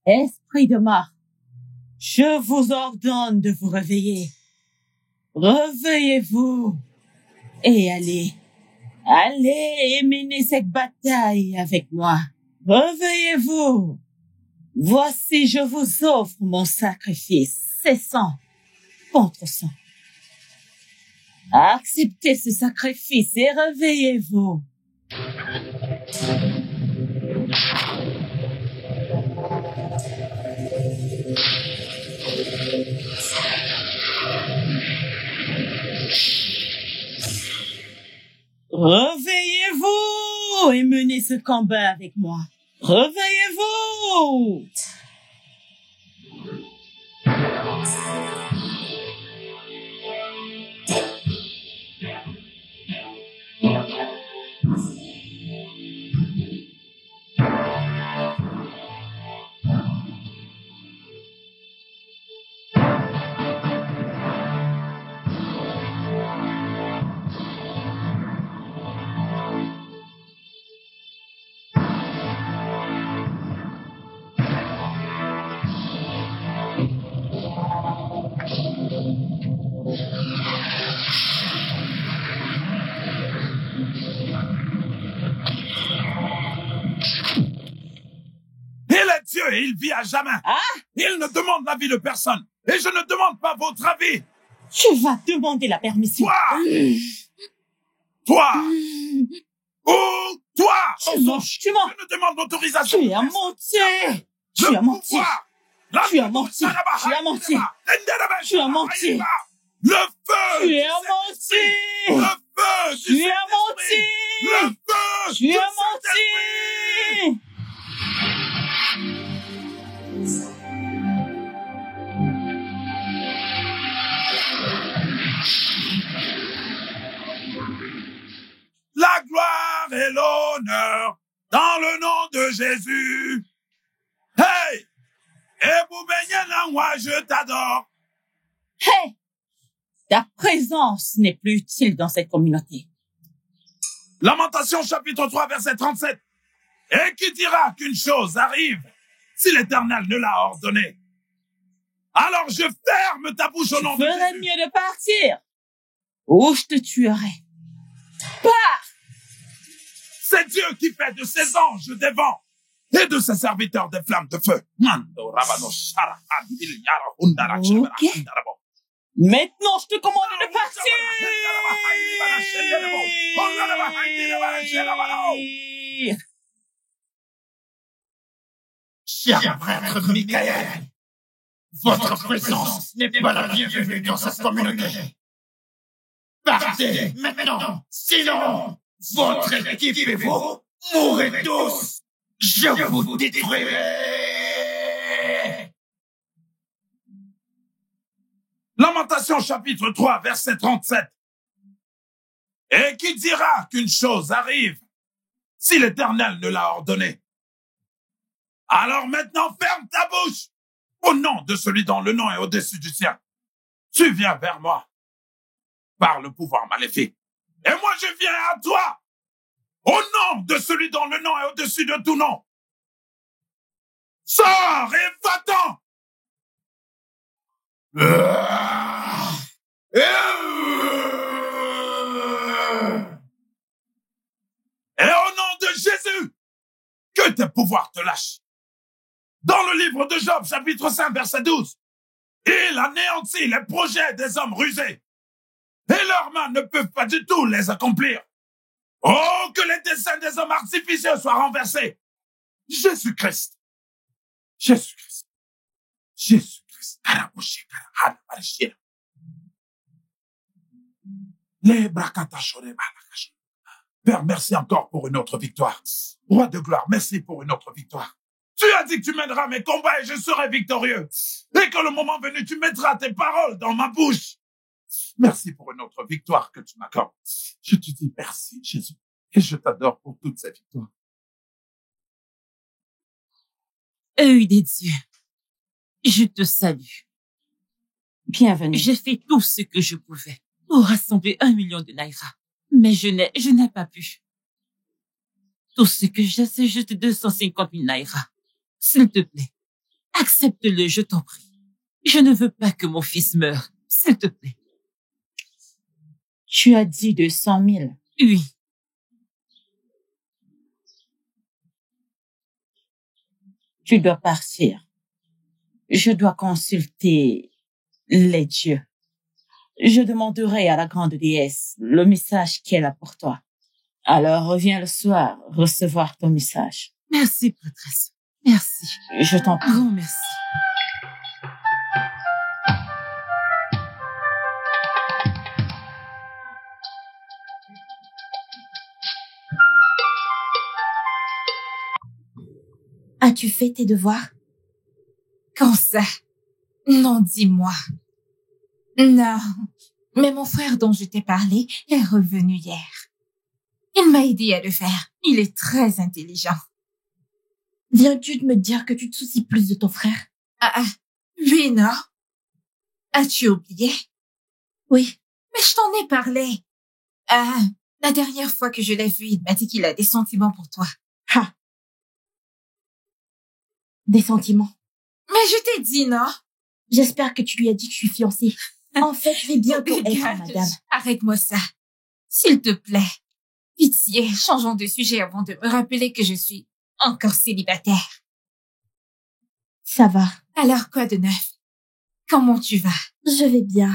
Esprit de mort, je vous ordonne de vous réveiller. Réveillez-vous et allez et menez cette bataille avec moi. Réveillez-vous. Voici, je vous offre mon sacrifice. C'est sang contre sang. Acceptez ce sacrifice et réveillez-vous. Réveillez-vous et menez ce combat avec moi. Réveillez-vous! Et il vit à jamais. Ah? Il ne demande l'avis de personne. Et je ne demande pas votre avis. Tu vas demander la permission. Toi ou toi. Tu mens. Je ne demande l'autorisation. Tu as menti. Tu as menti. Tu as menti. Tu as menti. Tu as menti. Le feu. Tu as menti. Le feu. Tu as menti. Le feu. Tu as menti. La gloire et l'honneur dans le nom de Jésus. Hey! Moi, je t'adore. Hey! Ta présence n'est plus utile dans cette communauté. Lamentation chapitre 3 verset 37. Et qui dira qu'une chose arrive si l'Éternel ne l'a ordonné? Alors je ferme ta bouche au nom de Jésus. Tu ferais mieux de partir ou je te tuerai. Pars! C'est Dieu qui fait de ses anges des vents et de ses serviteurs des flammes de feu. Ok. Maintenant, je te commande de partir. Cher prêtre Michael, votre présence n'est pas la bienvenue dans cette communauté. Partez maintenant, sinon votre équipe et vous mourrez tous. Je vous détruirai. Lamentation chapitre 3 verset 37. Et qui dira qu'une chose arrive si l'Éternel ne l'a ordonné? Alors maintenant ferme ta bouche au nom de celui dont le nom est au-dessus du sien. Tu viens vers moi par le pouvoir maléfique. Et moi je viens à toi au nom de celui dont le nom est au-dessus de tout nom. Sors et va-t'en! Et au nom de Jésus, que tes pouvoirs te lâchent. Dans le livre de Job, chapitre 5, verset 12, il anéantit les projets des hommes rusés, et leurs mains ne peuvent pas du tout les accomplir. Oh, que les desseins des hommes artificieux soient renversés. Jésus-Christ. Jésus-Christ. Jésus-Christ. Père, merci encore pour une autre victoire. Roi de gloire, merci pour une autre victoire. Tu as dit que tu mèneras mes combats et je serai victorieux. Et que le moment venu, tu mettras tes paroles dans ma bouche. Merci pour une autre victoire que tu m'accordes. Je te dis merci, Jésus. Et je t'adore pour toutes ces victoires. Œil des dieux, je te salue. Bienvenue. J'ai fait tout ce que je pouvais pour rassembler 1 million de naira. Mais je n'ai pas pu. Tout ce que j'ai, c'est juste 250 000 naira. S'il te plaît, Accepte-le, je t'en prie. Je ne veux pas que mon fils meure, s'il te plaît. Tu as dit 200 000. Oui. Tu dois partir. Je dois consulter les dieux. Je demanderai à la grande déesse le message qu'elle a pour toi. Alors reviens le soir recevoir ton message. Merci, prêtresse. Merci. Je t'en prie. Grand merci. As-tu fait tes devoirs? Quand ça? Non, dis-moi. Non, mais mon frère dont je t'ai parlé est revenu hier. Il m'a aidé à le faire. Il est très intelligent. Viens-tu de me dire que tu te soucies plus de ton frère? Oui, non. As-tu oublié? Oui. Mais je t'en ai parlé. La dernière fois que je l'ai vu, il m'a dit qu'il a des sentiments pour toi. Ah. Des sentiments. Mais je t'ai dit, non? J'espère que tu lui as dit que je suis fiancée. En fait, je vais bientôt être madame. Arrête-moi ça. S'il te plaît. Pitié, changeons de sujet avant de me rappeler que je suis encore célibataire. Ça va. Alors quoi de neuf? Comment tu vas? Je vais bien.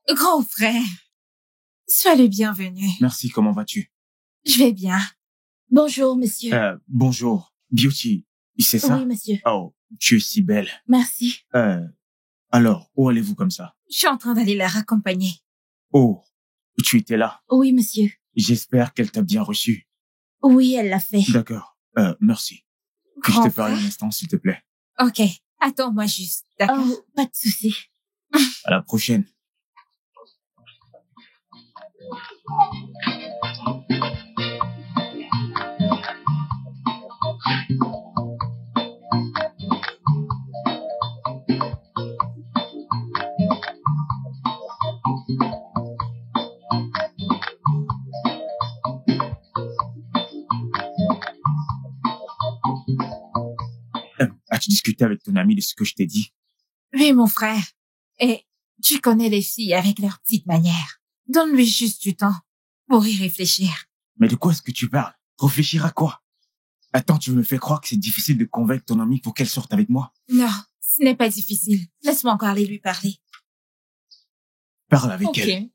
Grand frère, sois le bienvenu. Merci, comment vas-tu? Je vais bien. Bonjour, monsieur. Bonjour. Beauty, c'est ça? Oui, monsieur. Oh, tu es si belle. Merci. Alors, où allez-vous comme ça? Je suis en train d'aller la raccompagner. Oh, tu étais là? Oui, monsieur. J'espère qu'elle t'a bien reçu. Oui, elle l'a fait. D'accord. Merci. Puis-je te parler un instant, s'il te plaît? Ok. Attends-moi juste, d'accord? Oh, pas de souci. À la prochaine. As-tu discuté avec ton ami de ce que je t'ai dit? Oui, mon frère. Et tu connais les filles avec leurs petites manières. Donne-lui juste du temps pour y réfléchir. Mais de quoi est-ce que tu parles? Réfléchir à quoi? Attends, tu me fais croire que c'est difficile de convaincre ton ami pour qu'elle sorte avec moi? Non, ce n'est pas difficile. Laisse-moi encore aller lui parler. Parle avec elle.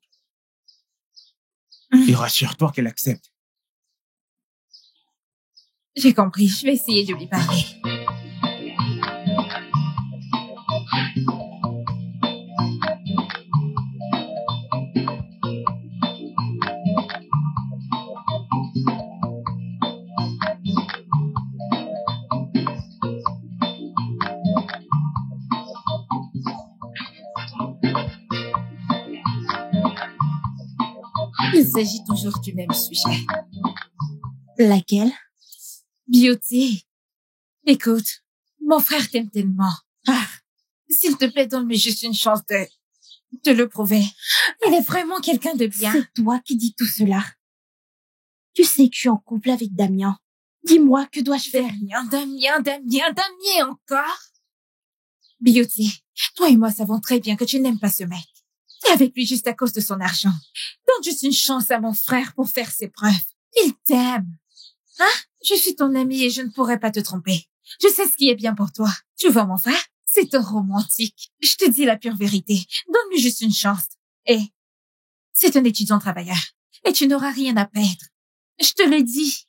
Et rassure-toi qu'elle accepte. J'ai compris, je vais essayer de lui parler. Il s'agit toujours du même sujet. Laquelle? Beauty. Écoute, mon frère t'aime tellement. S'il te plaît, donne-moi juste une chance de le prouver. Il est vraiment quelqu'un de bien. C'est toi qui dis tout cela. Tu sais que je suis en couple avec Damien. Dis-moi, que dois-je faire? Damien encore? Beauty, toi et moi savons très bien que tu n'aimes pas ce mec. T'es avec lui juste à cause de son argent. Donne juste une chance à mon frère pour faire ses preuves. Il t'aime. Je suis ton amie et je ne pourrais pas te tromper. Je sais ce qui est bien pour toi. Tu vois, mon frère? C'est un romantique. Je te dis la pure vérité. Donne-lui juste une chance. Et c'est un étudiant travailleur. Et tu n'auras rien à perdre. Je te le dis.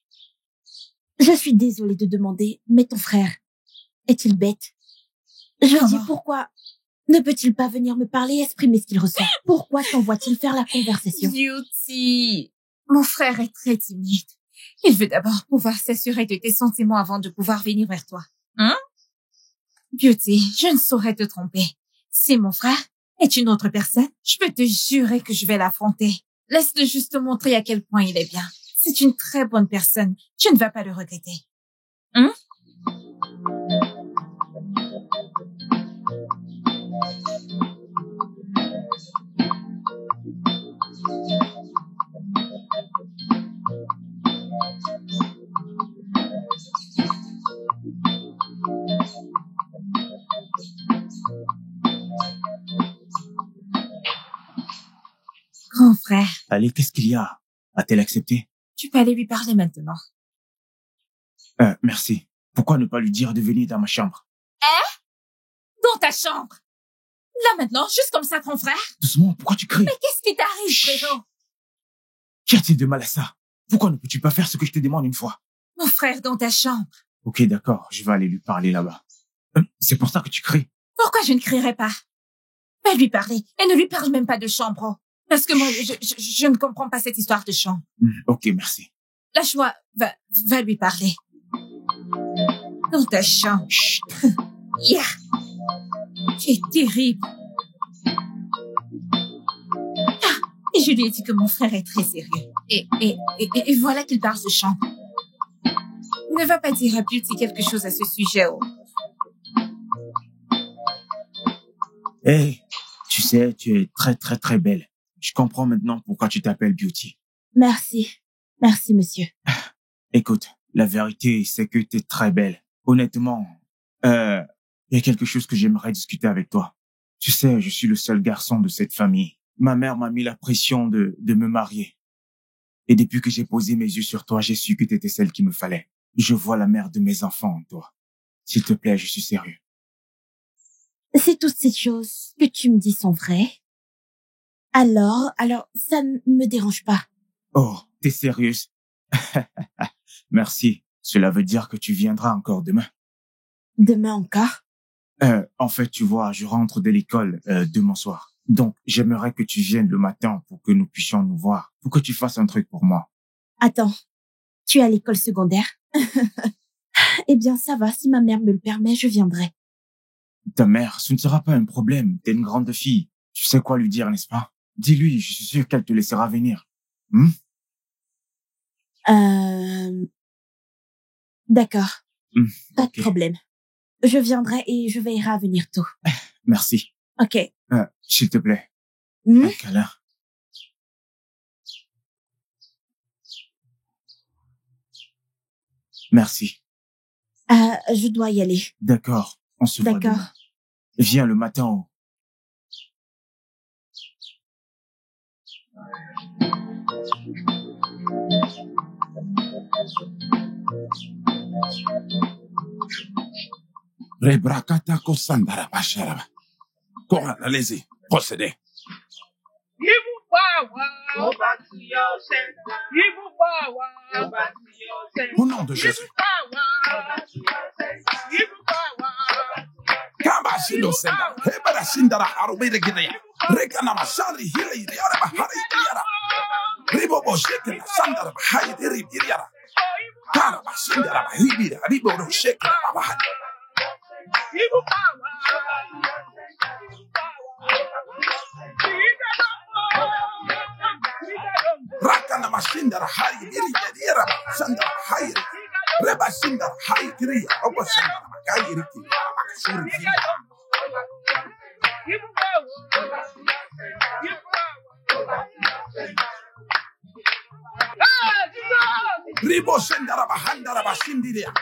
Je suis désolée de demander, mais ton frère, est-il bête? Je veux dire, pourquoi ne peut-il pas venir me parler et exprimer ce qu'il ressent? Pourquoi t'envoie-t-il faire la conversation? Beauty, mon frère est très timide. Il veut d'abord pouvoir s'assurer de tes sentiments avant de pouvoir venir vers toi. Beauty, je ne saurais te tromper. Si mon frère est une autre personne, je peux te jurer que je vais l'affronter. Laisse-le juste te montrer à quel point il est bien. C'est une très bonne personne. Tu ne vas pas le regretter. Hein? Grand frère. Allez, qu'est-ce qu'il y a? A-t-elle accepté? Tu peux aller lui parler maintenant. Merci. Pourquoi ne pas lui dire de venir dans ma chambre? Dans ta chambre. Là maintenant, juste comme ça, grand frère. Doucement, pourquoi tu cries? Mais qu'est-ce qui t'arrive, frérot? Qu'y a-t-il de mal à ça? Pourquoi ne peux-tu pas faire ce que je te demande une fois? Mon frère, dans ta chambre. Ok, d'accord, je vais aller lui parler là-bas. C'est pour ça que tu cries? Pourquoi je ne crierai pas? Va lui parler. Et ne lui parle même pas de chambre. Parce que moi, je ne comprends pas cette histoire de chambre. Ok, merci. Lâche-moi, va lui parler. Dans ta chambre. Chut. Yeah. Tu es terrible. Ah, et je lui ai dit que mon frère est très sérieux. Et voilà qu'il parle de chambre. Ne va pas dire à Beauty quelque chose à ce sujet. Oh. Hey, tu sais, tu es très très très belle. Je comprends maintenant pourquoi tu t'appelles Beauty. Merci. Merci, monsieur. Écoute, la vérité, c'est que tu es très belle. Honnêtement, il y a quelque chose que j'aimerais discuter avec toi. Tu sais, je suis le seul garçon de cette famille. Ma mère m'a mis la pression de me marier. Et depuis que j'ai posé mes yeux sur toi, j'ai su que tu étais celle qu'il me fallait. Je vois la mère de mes enfants en toi. S'il te plaît, je suis sérieux. Si toutes ces choses que tu me dis sont vraies, alors, ça ne me dérange pas. Oh, t'es sérieuse? Merci. Cela veut dire que tu viendras encore demain. Demain encore? En fait, tu vois, je rentre de l'école demain soir. Donc, j'aimerais que tu viennes le matin pour que nous puissions nous voir, pour que tu fasses un truc pour moi. Attends, tu es à l'école secondaire? Eh bien, ça va, si ma mère me le permet, je viendrai. Ta mère, ce ne sera pas un problème. T'es une grande fille. Tu sais quoi lui dire, n'est-ce pas? Dis-lui, je suis sûr qu'elle te laissera venir. D'accord. Pas Ok. de problème. Je viendrai et je veillerai à venir tôt. Merci. Ok. S'il te plaît. Hmm? Un câlin. Merci. Je dois y aller. D'accord. On se voit D'accord. demain. Viens le matin. Rebrakata kosandara basharaba. Coran, allez-y, procédez. Au nom de Jésus. Kabashino senda. Hebara shindara harubire gideya. Rekana mashari hili yara bahari yara. Ribobo shekena sandara bahari diri yara. Kara bashindara bahibira ribobo shekena bahari. Rakana mashindara hari diri yara sandara bahari. Reba shindara hari diri yara. Oba sandara bahari diri yara. Makasuri diri yara. Ribo shendara bahandara bashindiria.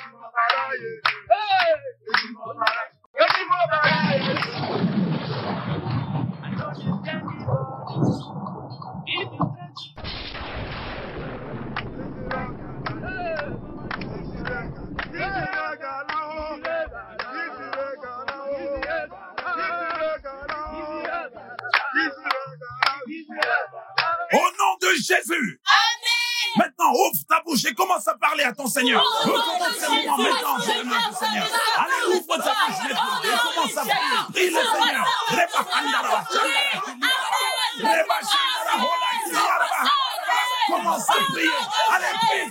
Au nom de Jésus. Maintenant, ouvre ta bouche et commence à parler à ton Seigneur. Recommence ce moment maintenant, je demande au Seigneur. Allez, ouvre ta bouche maintenant et commence à prier. Prie le Seigneur. Commence à prier. Allez, prie.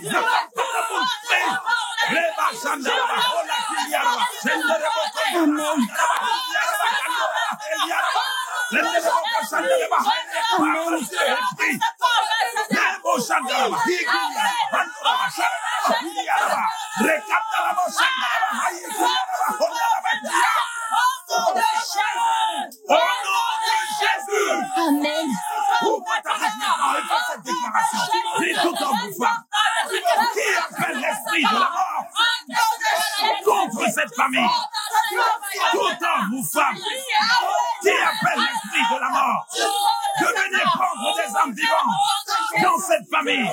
Ne ferme pas ta bouche. Prie. Au nom de Jésus. Amen. Ouvre ta bouche maintenant et fais cette déclaration. Dis tout en vous femmes. Qui appelle l'esprit de la mort contre cette famille? Tout en vous femmes. Qui appelle l'esprit de la mort de venir prendre des âmes vivantes dans cette famille?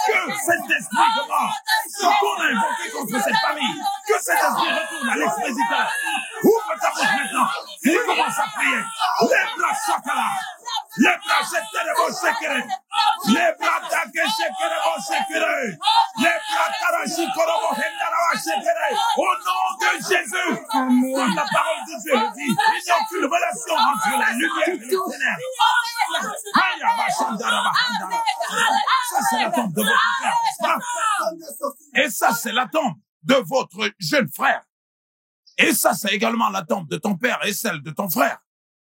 Que cet esprit de mort qu'on a invoqué contre cette famille, que cet esprit retourne à l'expositeur. Ouvre ta bouche maintenant et commence à prier. Les bras chakala, les bras chekerebo shekere, les bras dake shekerebo shekere, les bras tarashikorobo hendarawa shekere. Au nom de Jésus, Amen. la parole de Dieu le dit, il n'y a aucune relation entre la lumière et le ténèbres. Aya bashandara bahandara. Ça, c'est la tombe de votre frère, n'est-ce pas? Et ça, c'est la tombe de votre jeune frère. Et ça, c'est également la tombe de ton père et celle de ton frère.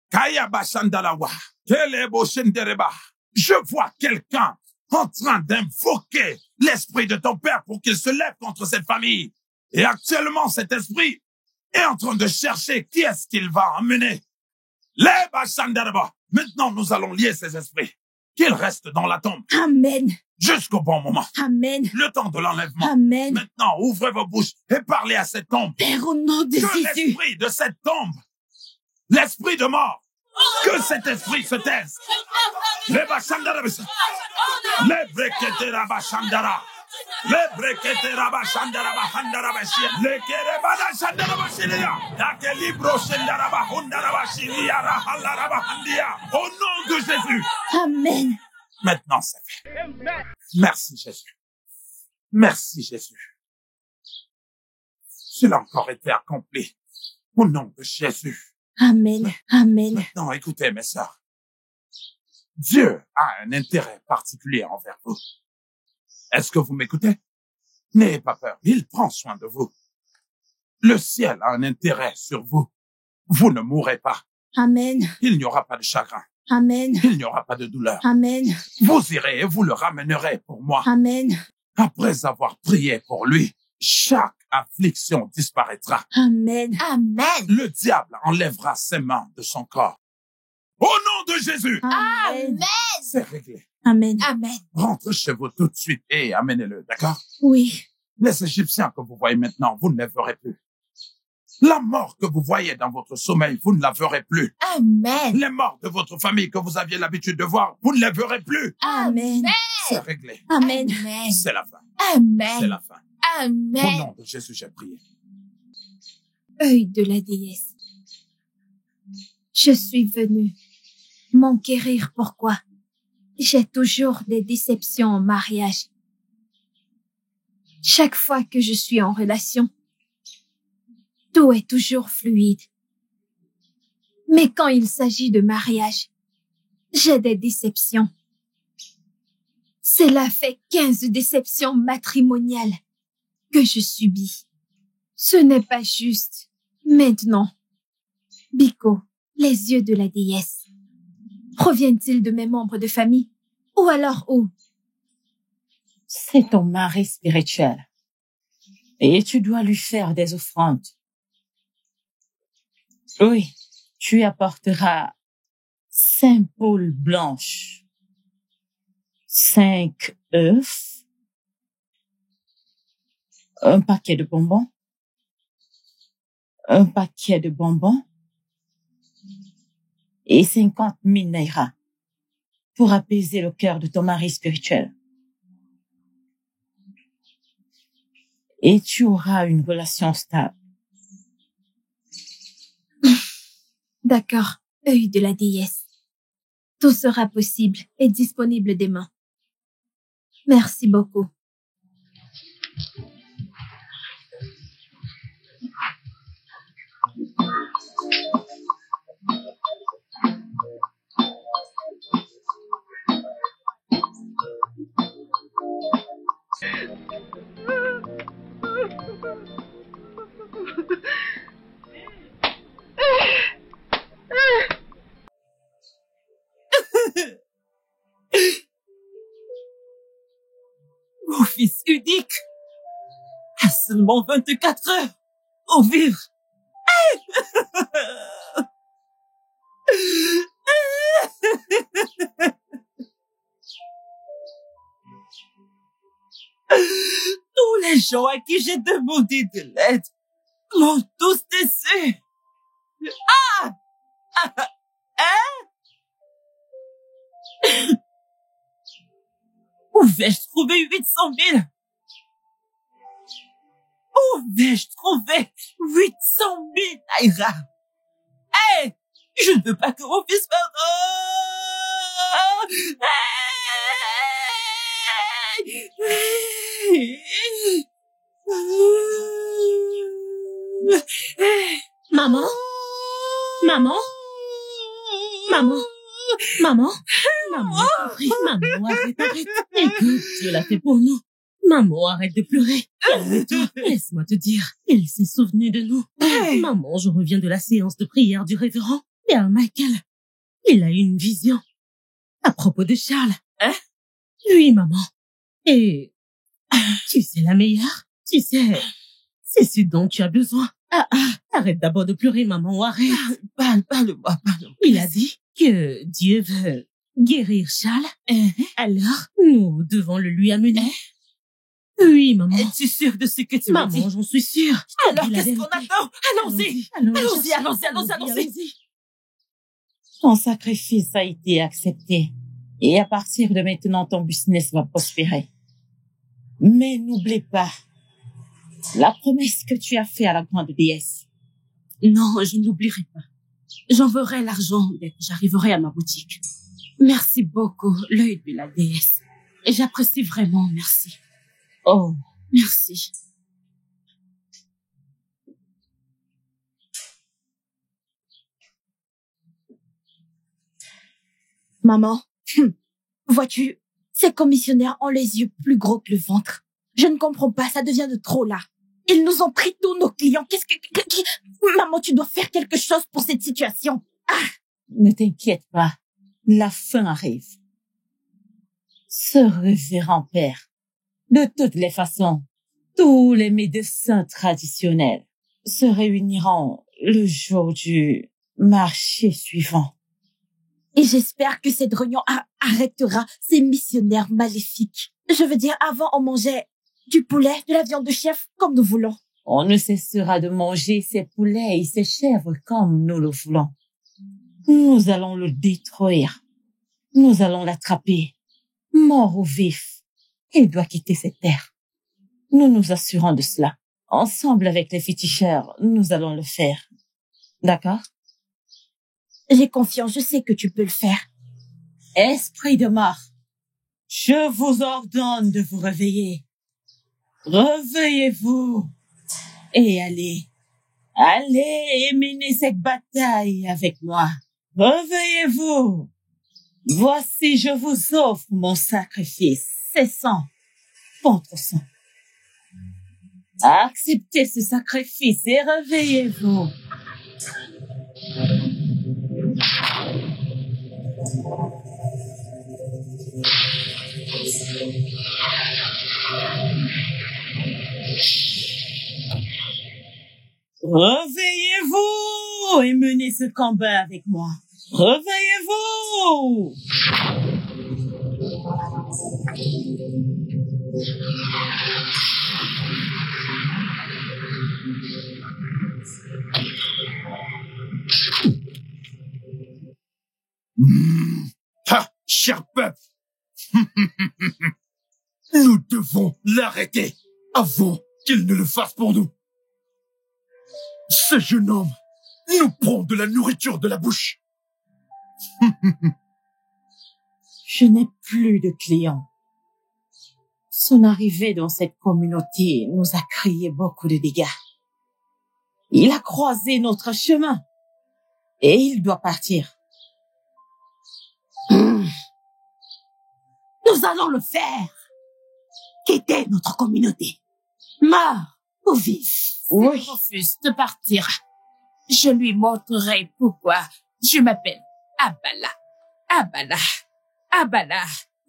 Kaya bashandalawa. Kelebo shendereba. Je vois quelqu'un en train d'invoquer l'esprit de ton père pour qu'il se lève contre cette famille. Et actuellement, cet esprit est en train de chercher qui est-ce qu'il va emmener. Les bashandareba. Maintenant, nous allons lier ces esprits. Qu'ils restent dans la tombe. Amen. Jusqu'au bon moment. Amen. Le temps de l'enlèvement. Amen. Maintenant, ouvrez vos bouches et parlez à cette tombe. Père, au nom de Que Jésus. l'esprit de cette tombe, l'esprit de mort, que cet esprit se taise. Les bashandara, les breketera bashandara, les breketera bashandara bahandara bashia, les kerebada shandara bashilia, dake libro shandara bahundara bashilia rahalara bahandia. Au nom de Jésus. Amen. Maintenant, c'est fait. Merci Jésus. Merci Jésus. Cela a encore été accompli. Au nom de Jésus. Amen. Amen. Maintenant, écoutez, mes sœurs. Dieu a un intérêt particulier envers vous. Est-ce que vous m'écoutez? N'ayez pas peur. Il prend soin de vous. Le ciel a un intérêt sur vous. Vous ne mourrez pas. Amen. Il n'y aura pas de chagrin. Amen. Il n'y aura pas de douleur. Amen. Vous irez et vous le ramènerez pour moi. Amen. Après avoir prié pour lui, chaque affliction disparaîtra. Amen. Amen. Le diable enlèvera ses mains de son corps. Au nom de Jésus, Amen. c'est réglé. Amen. Amen. Rentrez chez vous tout de suite et amenez-le, d'accord? Oui. Les Égyptiens que vous voyez maintenant, vous ne les verrez plus. La mort que vous voyez dans votre sommeil, vous ne la verrez plus. Amen. Les morts de votre famille que vous aviez l'habitude de voir, vous ne les verrez plus. Amen. C'est réglé. Amen. Amen. C'est la fin. Amen. C'est la fin. Au Amen. nom de Jésus, j'ai prié. Œil de la déesse. Je suis venue m'enquérir pourquoi j'ai toujours des déceptions en mariage. Chaque fois que je suis en relation, tout est toujours fluide. Mais quand il s'agit de mariage, j'ai des déceptions. Cela fait 15 déceptions matrimoniales que je subis. Ce n'est pas juste. Maintenant, Biko, les yeux de la déesse, proviennent-ils de mes membres de famille? Ou alors où? C'est ton mari spirituel. Et tu dois lui faire des offrandes. Oui, tu apporteras 5 poules blanches, 5 œufs, un paquet de bonbons, et 50 000 naira pour apaiser le cœur de ton mari spirituel. Et tu auras une relation stable. D'accord, œil de la déesse. Tout sera possible et disponible demain. Merci beaucoup. Mon fils unique, Seulement 24 heures pour vivre. Tous les gens à qui j'ai demandé de l'aide m'ont tous déçu. Où vais-je trouver 800 000? Où vais-je trouver 800 000 Naira? Hey! Je ne veux pas que mon fils meure. Maman? Maman? Maman? Maman? Maman, maman, arrête. Écoute, Dieu l'a fait pour nous. Maman, arrête de pleurer. Calme-toi. Laisse-moi te dire, il s'est souvenu de nous. Maman, je reviens de la séance de prière du révérend. Père Michael, il a eu une vision à propos de Charles. Hein? Oui, maman. Et tu sais la meilleure. Tu sais, c'est ce dont tu as besoin. Arrête d'abord de pleurer, maman, arrête. Parle-moi. Il a dit que Dieu veut guérir Charles. Alors, nous devons le lui amener. Oui, maman. Es-tu sûre de ce que tu m'as dit? Maman, j'en suis sûre. Alors, qu'est-ce qu'on attend? Allons-y. Allons-y. Ton sacrifice a été accepté. Et à partir de maintenant, ton business va prospérer. Mais n'oublie pas la promesse que tu as faite à la grande déesse. Non, je n'oublierai pas. J'enverrai l'argent dès que j'arriverai à ma boutique. Merci beaucoup, l'œil de la déesse. Et j'apprécie vraiment, merci. Oh, merci. Maman, vois-tu, ces commissionnaires ont les yeux plus gros que le ventre. Je ne comprends pas, ça devient de trop là. Ils nous ont pris tous nos clients. Maman, tu dois faire quelque chose pour cette situation. Ne t'inquiète pas, la fin arrive. Ce révérend père, de toutes les façons, tous les médecins traditionnels se réuniront le jour du marché suivant. Et j'espère que cette réunion arrêtera ces missionnaires maléfiques. Je veux dire, avant, on mangeait du poulet, de la viande de chèvre, comme nous voulons. On ne cessera de manger ces poulets et ces chèvres comme nous le voulons. Nous allons le détruire. Nous allons l'attraper, mort ou vif. Il doit quitter cette terre. Nous nous assurons de cela. Ensemble avec les féticheurs, nous allons le faire. D'accord? J'ai confiance, je sais que tu peux le faire. Esprit de mort, je vous ordonne de vous réveiller. Réveillez-vous et allez et menez cette bataille avec moi. Réveillez-vous. Voici, je vous offre mon sacrifice. C'est sang contre sang. Acceptez ce sacrifice et réveillez-vous. Réveillez-vous et menez ce combat avec moi. Réveillez-vous! Cher peuple, nous devons l'arrêter avant qu'il ne le fasse pour nous. Ce jeune homme nous prend de la nourriture de la bouche. Je n'ai plus de clients. Son arrivée dans cette communauté nous a créé beaucoup de dégâts. Il a croisé notre chemin et il doit partir. Nous allons le faire. Quitter notre communauté. Mort ou vif. Oui. S'il refuse de partir, je lui montrerai pourquoi je m'appelle Abala,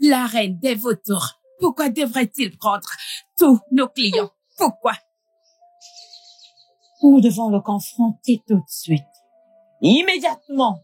la reine des vautours. Pourquoi devrait-il prendre tous nos clients? Pourquoi? Nous devons le confronter tout de suite. Immédiatement.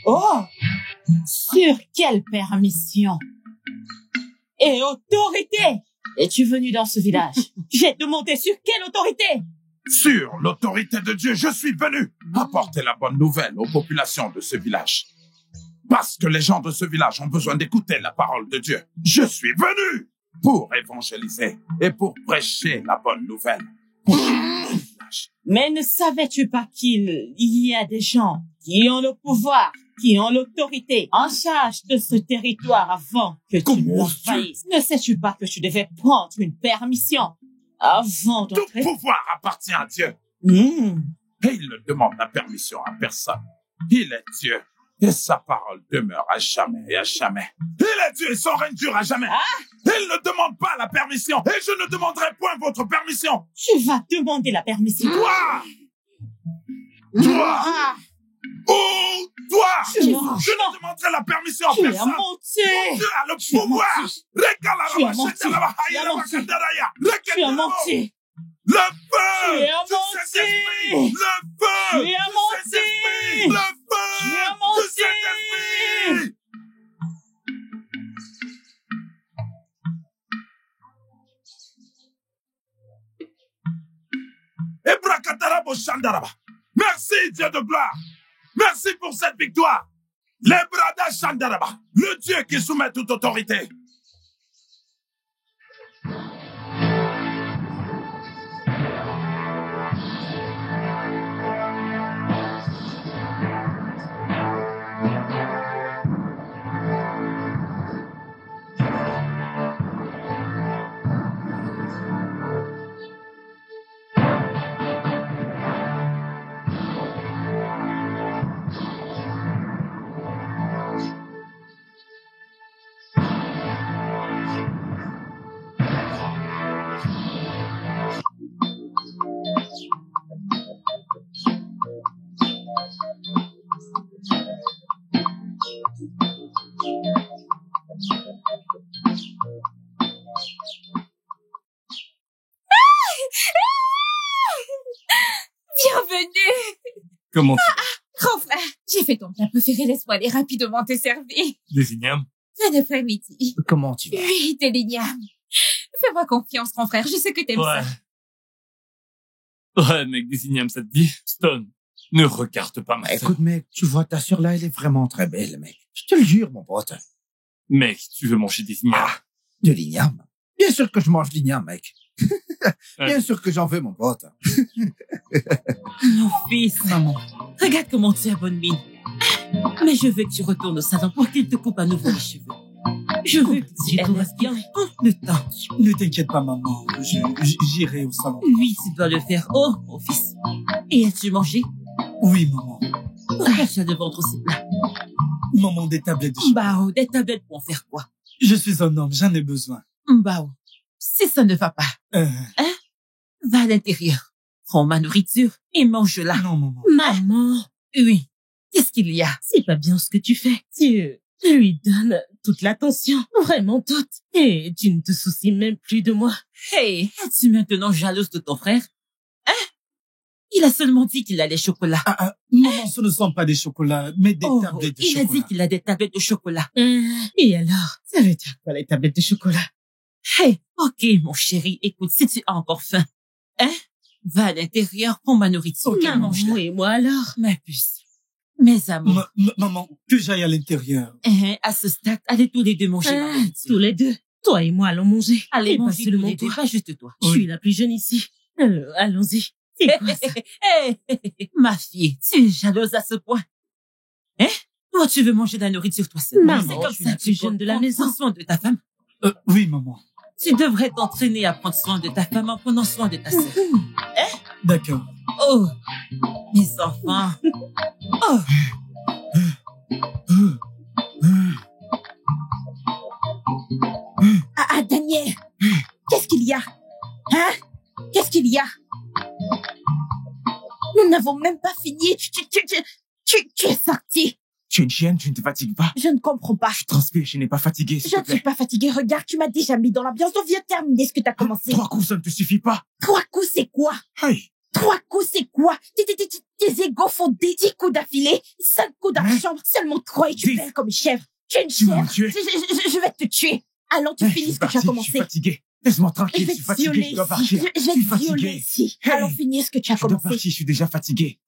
Oh! Sur quelle permission et autorité es-tu venu dans ce village? J'ai demandé sur quelle autorité? Sur l'autorité de Dieu, je suis venu apporter la bonne nouvelle aux populations de ce village. Parce que les gens de ce village ont besoin d'écouter la parole de Dieu. Je suis venu pour évangéliser et pour prêcher la bonne nouvelle. Mais ne savais-tu pas qu'il y a des gens qui ont le pouvoir, qui ont l'autorité en charge de ce territoire avant que tu l'envahisses? Ne sais-tu pas que tu devais prendre une permission avant d'entrer? Tout pouvoir appartient à Dieu. Et il ne demande la permission à personne. Il est Dieu. Et sa parole demeure à jamais et à jamais. Il est Dieu et son règne dure à jamais. Il ne demande pas la permission. Et je ne demanderai point votre permission. Tu vas demander la permission. Toi! Oh, toi! Je ne demanderai la permission à personne. Tu as menti. Mon Dieu a le pouvoir. Tu as menti. Tu as menti. Le feu! Tu as menti. Le feu! Tu as menti. Le feu! Tu as menti. Ebrakatara Shandaraba. Merci, Dieu de gloire. Merci pour cette victoire. Lebrada Shandaraba. Le Dieu qui soumet toute autorité. Bienvenue. Comment tu vas? Grand frère, j'ai fait ton plat préféré, laisse-moi aller rapidement te servir. Des ignames? Bon après-midi. Comment tu vas? Oui, t'es l'igname. Fais-moi confiance, grand frère, je sais que t'aimes ça. Ouais, mec, des ignames, ça te dit? Stone, ne regarde pas ma sœur. Écoute, mec, tu vois, ta sœur là, elle est vraiment très belle, mec. Je te le jure, mon pote. Mec, tu veux manger des ignames? De l'igname? Bien sûr que je mange l'igname, mec. Bien sûr que j'en veux, mon pote. Mon fils, maman, regarde comment tu as bonne mine. Mais je veux que tu retournes au salon pour qu'il te coupe à nouveau les cheveux. Je veux que tu te restes bien. Prends le temps. Ne t'inquiète pas, maman. J'irai au salon. Oui, tu dois le faire. Oh, mon fils. Et as-tu mangé? Oui, maman. Pourquoi tu as le ventre aussi plat? Maman, des tablettes de chocolat. Bah, des tablettes pour en faire quoi? Je suis un homme, j'en ai besoin. Bah, si ça ne va pas, va à l'intérieur. Prends ma nourriture et mange-la. Non, maman. Maman. Oui. Qu'est-ce qu'il y a? C'est pas bien ce que tu fais. Tu lui donnes toute l'attention. Vraiment toute. Et tu ne te soucies même plus de moi. Hey, es-tu maintenant jalouse de ton frère? Il a seulement dit qu'il a les chocolats. Maman, ce ne sont pas des chocolats, mais des tablettes de chocolat. Il a dit qu'il a des tablettes de chocolat. Et alors? Ça veut dire quoi, les tablettes de chocolat? Hey, ok, mon chéri, écoute, si tu as encore faim, va à l'intérieur, prends ma nourriture. Ok, mange-la. Et moi alors? Ma puce. Mes amours. Maman, que j'aille à l'intérieur. À ce stade, allez tous les deux manger ma nourriture. Tous les deux. Toi et moi, allons manger. Allez, manger tous les deux, pas juste toi. Oui. Je suis la plus jeune ici. Allons-y. C'est quoi ça? Ma fille, tu es jalouse à ce point. Toi, tu veux manger de la nourriture, toi seule. Maman, C'est comme je suis ça la que tu plus jeune de la maison. Prends soin de ta femme. Oui, maman. Tu devrais t'entraîner à prendre soin de ta femme en prenant soin de ta sœur. D'accord. Oh, mes enfants. Oh. Daniel, qu'est-ce qu'il y a? Hein? Qu'est-ce qu'il y a? Nous n'avons même pas fini. Tu es sorti. Tu es une chienne, tu ne te fatigues pas. Je ne comprends pas. Je transpire, je n'ai pas fatigué, s'il te plaît. Je ne suis pas fatiguée. Regarde, tu m'as déjà mis dans l'ambiance. Donc viens terminer ce que tu as commencé. 3 coups, ça ne te suffit pas. 3 coups, c'est quoi? Hey. 3 coups, c'est quoi? Tes égos font 10 coups d'affilée, 5 coups dans la chambre, seulement 3 et tu belles comme une chèvre. Tu es une chèvre. Je vais te tuer. Allons, tu finis ce que tu as commencé. Je suis fatigué. Laisse-moi tranquille, je suis fatigué, je dois partir. Je vais te violer ici. Allons finir ce que tu as commencé. Je dois partir, je suis déjà fatigué.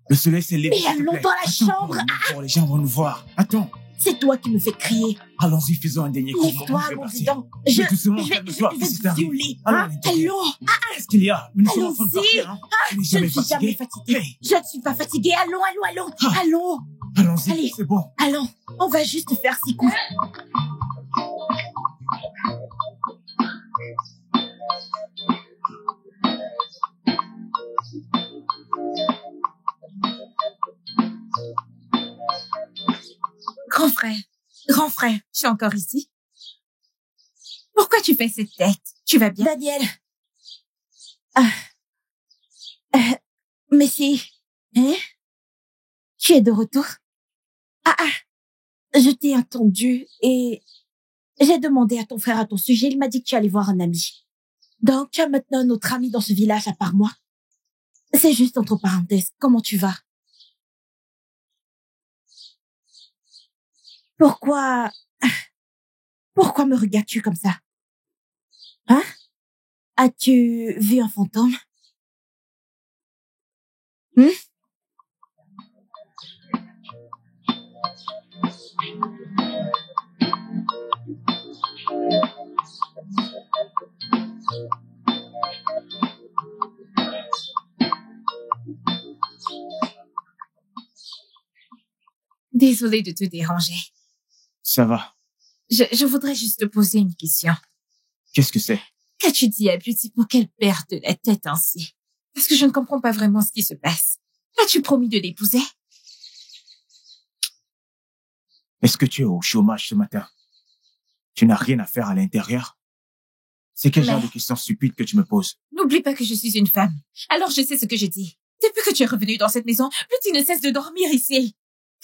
Le soleil s'est levé. Mais allons dans la chambre. Les gens vont nous voir. Attends. C'est toi qui me fais crier. Allons-y, faisons un dernier coup. Lève-toi, allons-y donc. Je vais te violer. Allons. Qu'est-ce qu'il y a? Allons-y. Je ne suis jamais fatiguée. Je ne suis pas fatiguée. Allons. Allons-y, allez, c'est bon. Allons, on va juste faire 6 coups. Grand frère, je suis encore ici. Pourquoi tu fais cette tête? Tu vas bien? Daniel. Messi. Hein? Tu es de retour? Je t'ai attendu et j'ai demandé à ton frère à ton sujet. Il m'a dit que tu allais voir un ami. Donc, tu as maintenant un autre ami dans ce village à part moi. C'est juste entre parenthèses. Comment tu vas? Pourquoi me regardes-tu comme ça? Hein? As-tu vu un fantôme? Désolée de te déranger. Ça va. Je voudrais juste te poser une question. Qu'est-ce que c'est? Qu'as-tu dit à Beauty pour qu'elle perde la tête ainsi? Parce que je ne comprends pas vraiment ce qui se passe. As-tu promis de l'épouser? Est-ce que tu es au chômage ce matin? Tu n'as rien à faire à l'intérieur? C'est quel genre de questions stupides que tu me poses? N'oublie pas que je suis une femme. Alors je sais ce que je dis. Depuis que tu es revenu dans cette maison, Beauty ne cesse de dormir ici.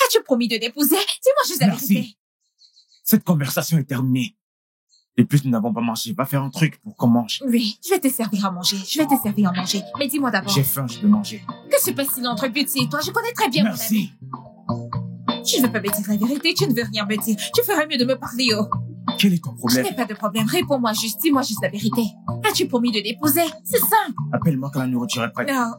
As-tu promis de l'épouser? Dis-moi juste la vérité. Cette conversation est terminée. De plus, nous n'avons pas mangé. Va faire un truc pour qu'on mange. Oui, je vais te servir à manger. Mais dis-moi d'abord. J'ai faim, je veux manger. Que se passe-t-il entre Beauty et toi? Je connais très bien mon ami. Tu ne veux pas me dire la vérité, tu ne veux rien me dire. Tu ferais mieux de me parler, oh. Quel est ton problème? Je n'ai pas de problème. Réponds-moi juste. Dis-moi juste la vérité. As-tu promis de l'épouser? C'est simple. Appelle-moi quand la nourriture est prête. Non.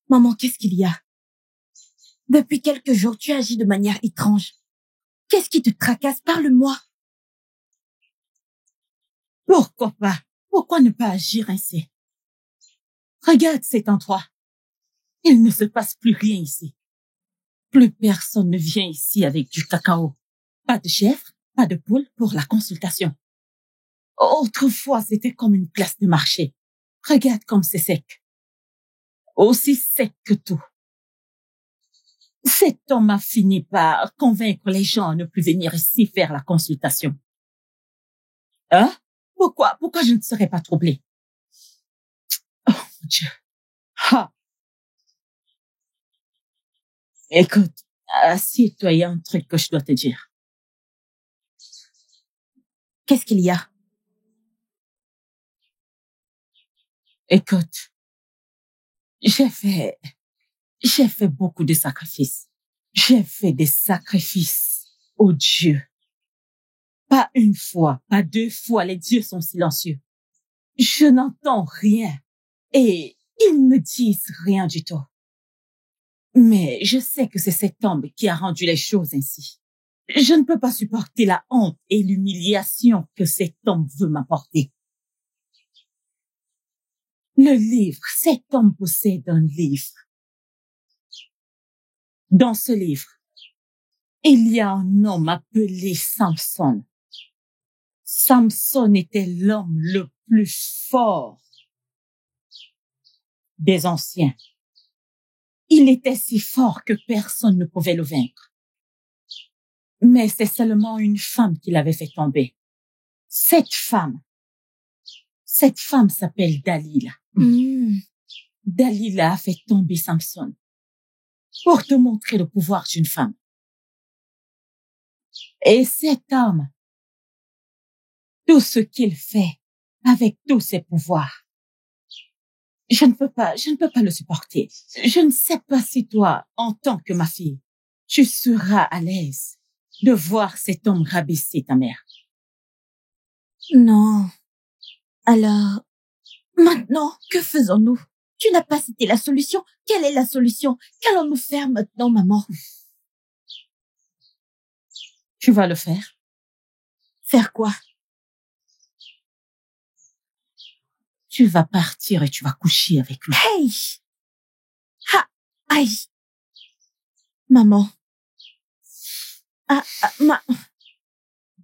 Maman, qu'est-ce qu'il y a? Depuis quelques jours, tu agis de manière étrange. Qu'est-ce qui te tracasse? Parle-moi. Pourquoi pas? Pourquoi ne pas agir ainsi? Regarde cet endroit. Il ne se passe plus rien ici. Plus personne ne vient ici avec du cacao. Pas de chèvre, pas de poule pour la consultation. Autrefois, c'était comme une place de marché. Regarde comme c'est sec. Aussi sec que tout. Cet homme a fini par convaincre les gens à ne plus venir ici faire la consultation. Hein? Pourquoi je ne serais pas troublée? Oh mon Dieu. Ha! Écoute, assieds-toi, il y a un truc que je dois te dire. Qu'est-ce qu'il y a? Écoute, j'ai fait beaucoup de sacrifices. J'ai fait des sacrifices aux dieux. Pas une fois, pas 2 fois, les dieux sont silencieux. Je n'entends rien et ils ne disent rien du tout. Mais je sais que c'est cet homme qui a rendu les choses ainsi. Je ne peux pas supporter la honte et l'humiliation que cet homme veut m'apporter. Le livre, cet homme possède un livre. Dans ce livre, il y a un homme appelé Samson. Samson était l'homme le plus fort des anciens. Il était si fort que personne ne pouvait le vaincre. Mais c'est seulement une femme qui l'avait fait tomber. Cette femme s'appelle Dalila. Dalila a fait tomber Samson pour te montrer le pouvoir d'une femme. Et cet homme, tout ce qu'il fait avec tous ses pouvoirs, je ne peux pas le supporter. Je ne sais pas si toi, en tant que ma fille, tu seras à l'aise de voir cet homme rabaisser ta mère. Non. Alors, maintenant, que faisons-nous? Tu n'as pas cité la solution. Quelle est la solution? Qu'allons-nous faire maintenant, maman? Tu vas le faire? Faire quoi? Tu vas partir et tu vas coucher avec lui. Hey! Aïe! Maman.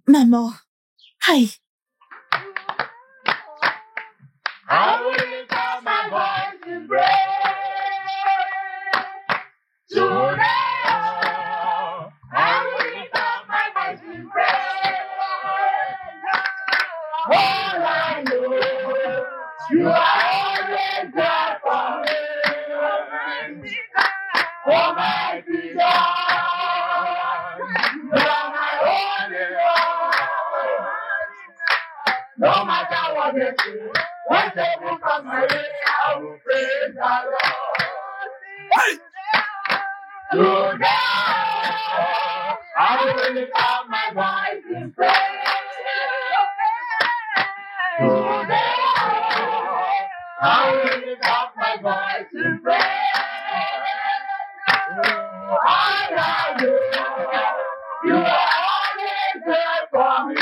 Maman. Aïe! I will lift up my voice in prayer. Today, I will lift up my voice in prayer. All I know, you are always there for me. Almighty God, you are my only Lord. No matter what they do, when they will come my way, I will praise the Lord. Today, I will lift up my voice in prayer. Today, I will lift up my voice in prayer. I love you. You are always there for me.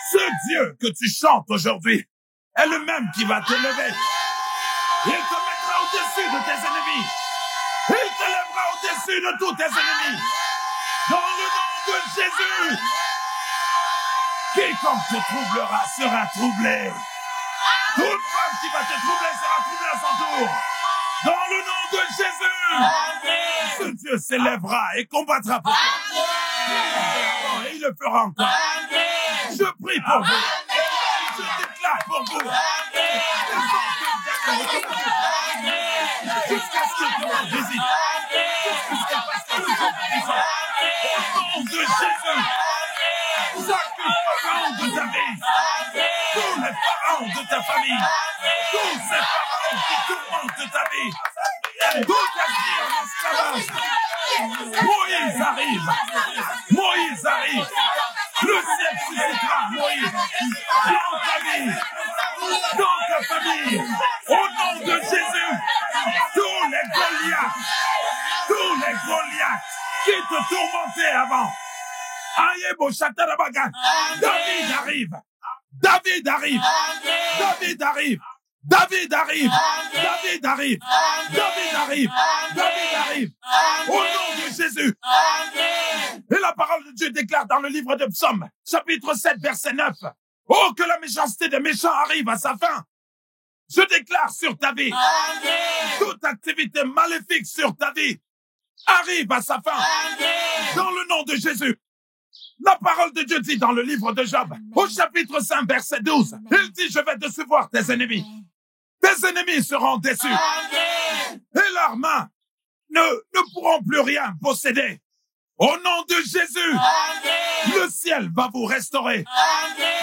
Ce Dieu que tu chantes aujourd'hui est le même qui va te lever. Il te mettra au-dessus de tes ennemis. Il te lèvera au-dessus de tous tes ennemis. Dans le nom de Jésus. Quiconque te troublera sera troublé. Toute femme qui va te troubler sera troublée à son tour. Dans le nom de Jésus. Ce Dieu s'élèvera et combattra pour toi. Et il le fera encore. Je prie pour vous. Je déclare pour vous. Jusqu'à ce que tu en visites. Jusqu'à ce que tu en visites. Au nom de Jésus. Chaque parent de ta vie. Tous les parents de ta famille. Tous ces parents qui tourmentent ta vie. Tout esprit en esclavage. Moïse arrive. Moïse arrive. Le ciel suscitera Moïse dans ta vie, dans ta famille, au nom de Jésus. Tous les Goliaths qui te tourmentaient avant. Ayebo Chatarabaga. David arrive. David arrive. David arrive. David arrive. David arrive. David arrive. David arrive. Au nom de Jésus. Et la parole de Dieu déclare dans le livre de Psaume, chapitre 7, verset 9. Oh, que la méchanceté des méchants arrive à sa fin. Je déclare sur ta vie. Toute activité maléfique sur ta vie arrive à sa fin. Dans le nom de Jésus. La parole de Dieu dit dans le livre de Job, au chapitre 5, verset 12, il dit, je vais décevoir tes ennemis. Tes ennemis seront déçus. Et leurs mains ne pourront plus rien posséder. Au nom de Jésus, le ciel va vous restaurer.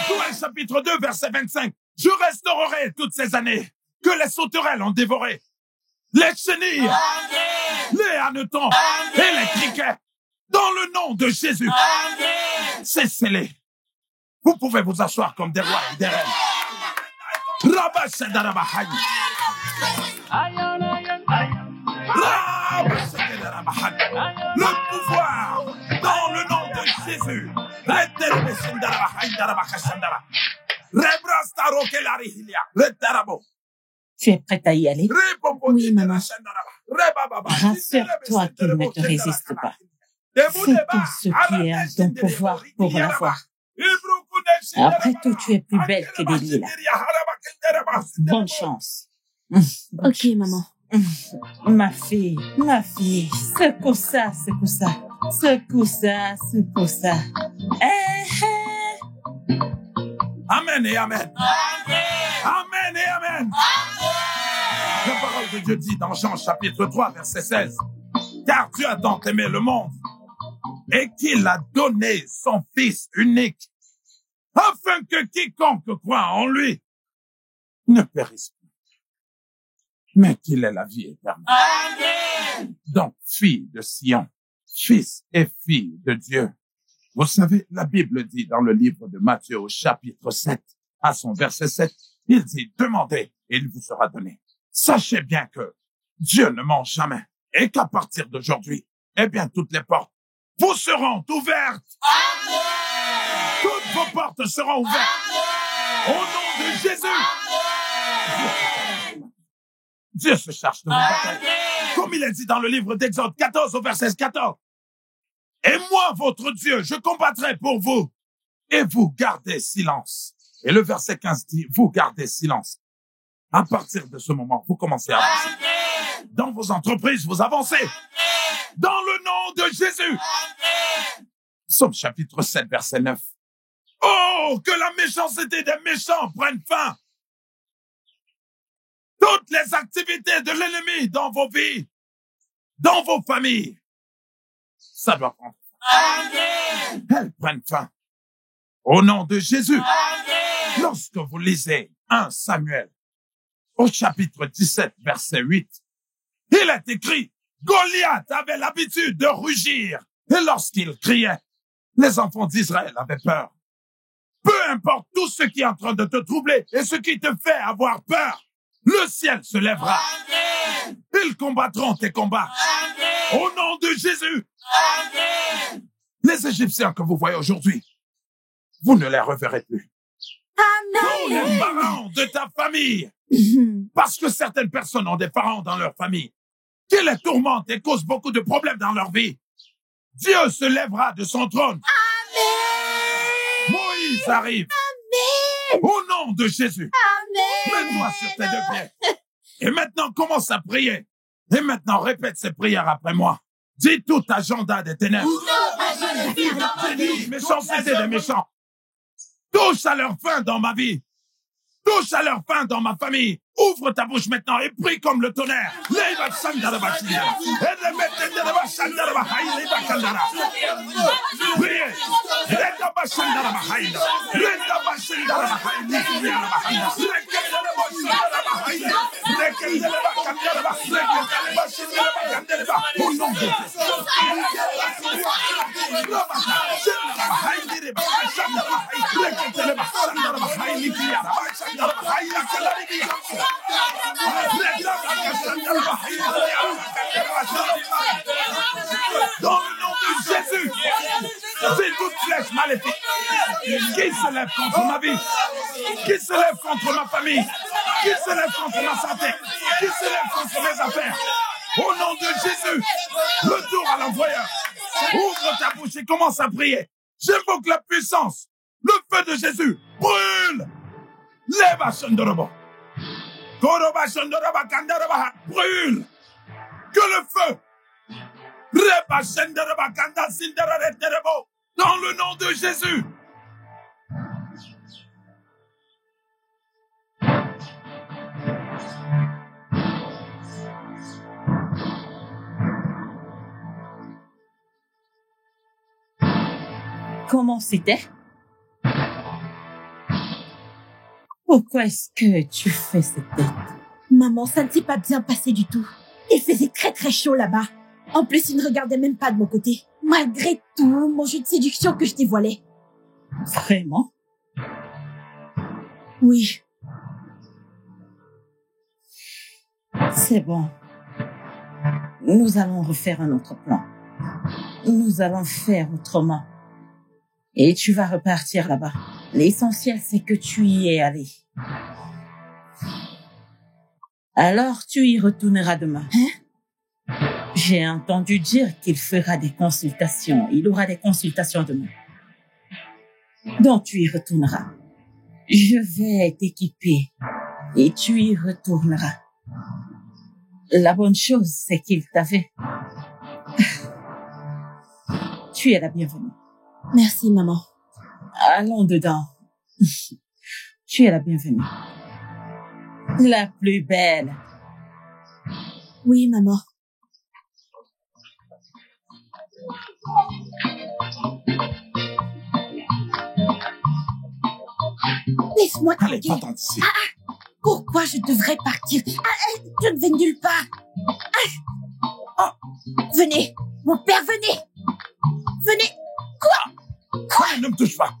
Joël chapitre 2, verset 25. Je restaurerai toutes ces années que les sauterelles ont dévorées. Les chenilles, les hannetons et les criquets. Dans le nom de Jésus, c'est scellé. Vous pouvez vous asseoir comme des rois et des reines. Le pouvoir dans le nom de Jésus. Tu es prête à y aller? Oui, maman. Rassure-toi qu'il ne te résiste pas. Fais tout ce qui est en ton pouvoir pour l'avoir. Après tout, tu es plus belle que Delilah. Bonne chance. Ok, maman. Ma fille, secoue ça, secoue ça. Secoue ça, secoue ça. Amen et amen. Amen et amen. La parole de Dieu dit dans Jean chapitre 3, verset 16. Car Dieu a tant aimé le monde et qu'il a donné son Fils unique afin que quiconque croit en lui ne périsse pas, mais qu'il ait la vie éternelle. Amen. Donc, fille de Sion, fils et fille de Dieu. Vous savez, la Bible dit dans le livre de Matthieu au chapitre 7, à son verset 7, il dit, demandez et il vous sera donné. Sachez bien que Dieu ne ment jamais et qu'à partir d'aujourd'hui, eh bien, toutes les portes vous seront ouvertes. Amen. Toutes vos portes seront ouvertes. Amen. Au nom de Jésus. Amen. Dieu se charge de vos batailles. Comme il est dit dans le livre d'Exode 14 au verset 14. Et moi, votre Dieu, je combattrai pour vous. Et vous gardez silence. Et le verset 15 dit, vous gardez silence. À partir de ce moment, vous commencez à avancer. Amen. Dans vos entreprises, vous avancez. Amen. Dans le nom de Jésus. Psaume chapitre 7, verset 9. Oh, que la méchanceté des méchants prenne fin. Toutes les activités de l'ennemi dans vos vies, dans vos familles, ça doit prendre fin. Amen. Elles prennent fin. Au nom de Jésus. Amen. Lorsque vous lisez 1 Samuel, au chapitre 17, verset 8, il est écrit, Goliath avait l'habitude de rugir, et lorsqu'il criait, les enfants d'Israël avaient peur. Peu importe tout ce qui est en train de te troubler et ce qui te fait avoir peur, le ciel se lèvera. Amen. Ils combattront tes combats. Amen. Au nom de Jésus. Amen. Les Égyptiens que vous voyez aujourd'hui, vous ne les reverrez plus. Amen. Tous les pharaons de ta famille, parce que certaines personnes ont des pharaons dans leur famille, qui les tourmentent et causent beaucoup de problèmes dans leur vie, Dieu se lèvera de son trône. Amen. Moïse arrive. Amen. Au nom de Jésus. Amen. Mets-toi sur tes deux pieds. Et maintenant, commence à prier. Et maintenant, répète ces prières après moi. Dis tout agenda des ténèbres. Méchanceté des méchants. Touche à leur fin dans ma vie. Touche à leur fin dans ma famille. Ouvre ta bouche maintenant et prie comme le tonnerre. Priez. Dans le nom de Jésus, c'est toute flèche maléfique qui se lève contre ma vie, qui se lève contre ma famille, qui se lève contre ma santé, qui se lève contre mes affaires. Au nom de Jésus, retour à l'envoyeur. Ouvre ta bouche et commence à prier. J'invoque la puissance. Le feu de Jésus brûle. Lève Shandorobo. Koroba Shandoroba Kandaroba brûle. Que le feu. Reba Shandoroba Kanda Sindarobo. Dans le nom de Jésus. Comment c'était? Pourquoi est-ce que tu fais cette tête? Maman, ça ne s'est pas bien passé du tout. Il faisait très très chaud là-bas. En plus, il ne regardait même pas de mon côté. Malgré tout, mon jeu de séduction que je dévoilais. Vraiment? Oui. C'est bon. Nous allons refaire un autre plan. Nous allons faire autrement. Et tu vas repartir là-bas. L'essentiel, c'est que tu y es allé. Alors, tu y retourneras demain. J'ai entendu dire qu'il fera des consultations. Il aura des consultations demain. Donc, tu y retourneras. Je vais t'équiper et tu y retourneras. La bonne chose, c'est qu'il t'avait. Tu es la bienvenue. Merci, maman. Allons dedans. Tu es la bienvenue. La plus belle. Oui, maman. Laisse-moi Allez, tranquille. va-t'en d'ici. Pourquoi je devrais partir? Je ne vais nulle part. Venez. Mon père, venez. Venez. Allez, ne me touche pas.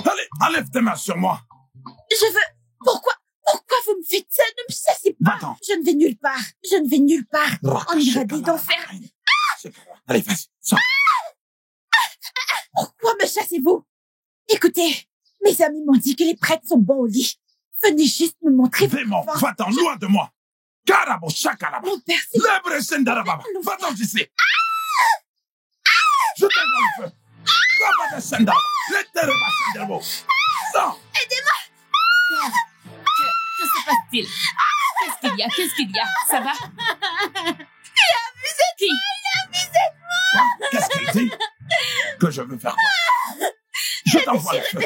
Allez, enlève tes mains sur moi. Je veux... Pourquoi vous me faites ça? Ne me chassez pas. Va-t'en. Je ne vais nulle part. Je ne vais nulle part. On ira des d'enfer. Allez, vas-y, sors. Pourquoi me chassez-vous? Écoutez, mes amis m'ont dit que les prêtres sont bons au lit. Venez juste me montrer votre Démon, force. va-t'en loin de moi. Carabo, chakalaba. Mon père, c'est... Libre sendarababa. Va-t'en d'ici. Je t'envoie le feu. Rabada sendaraba. Lettereba sendarabo. Sors. Que se passe-t-il? Qu'est-ce qu'il y a? Ça va? Qui? Qu'est-ce qu'il dit? Que je veux faire quoi? Je t'envoie le feu.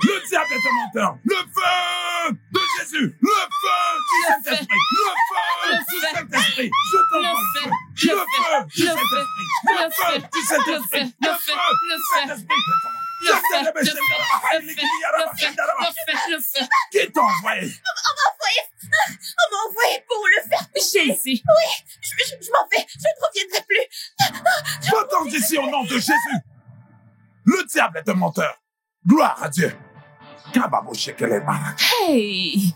Le diable est un menteur. Le feu de Jésus. Le feu du Saint-Esprit. Le feu du Saint-Esprit. Je t'envoie le feu. Le feu du Saint-Esprit. Le feu du Saint-Esprit. Le feu du Saint-Esprit. Qui t'a envoyé? On m'a envoyé pour le faire pécher. Jésus. Oui, je m'en vais. Je ne reviendrai plus. Va-t'en d'ici au nom de Jésus. Le diable est un menteur. Gloire à Dieu. Hey!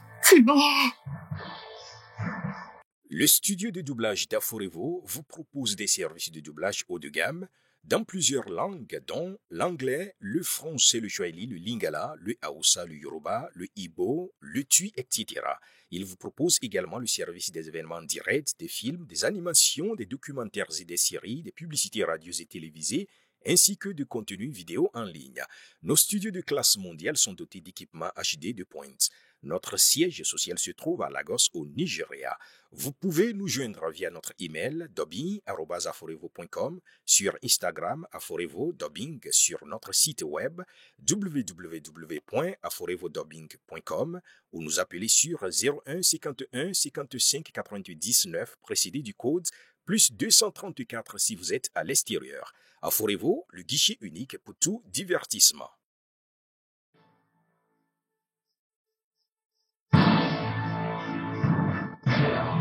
Le studio de doublage d'Aforevo vous propose des services de doublage haut de gamme dans plusieurs langues, dont l'anglais, le français, le swahili, le lingala, le hausa, le yoruba, le ibo, le tui, etc. Il vous propose également le service des événements directs, des films, des animations, des documentaires et des séries, des publicités radio et télévisées, ainsi que de contenus vidéo en ligne. Nos studios de classe mondiale sont dotés d'équipements HD de pointe. Notre siège social se trouve à Lagos, au Nigeria. Vous pouvez nous joindre via notre email dubbing@aforevo.com, sur Instagram Aforevo Dubbing, sur notre site web www.aforevodubbing.com ou nous appeler sur 01 51 55 88 19 précédé du code plus 234 si vous êtes à l'extérieur. Aforevo, le guichet unique pour tout divertissement.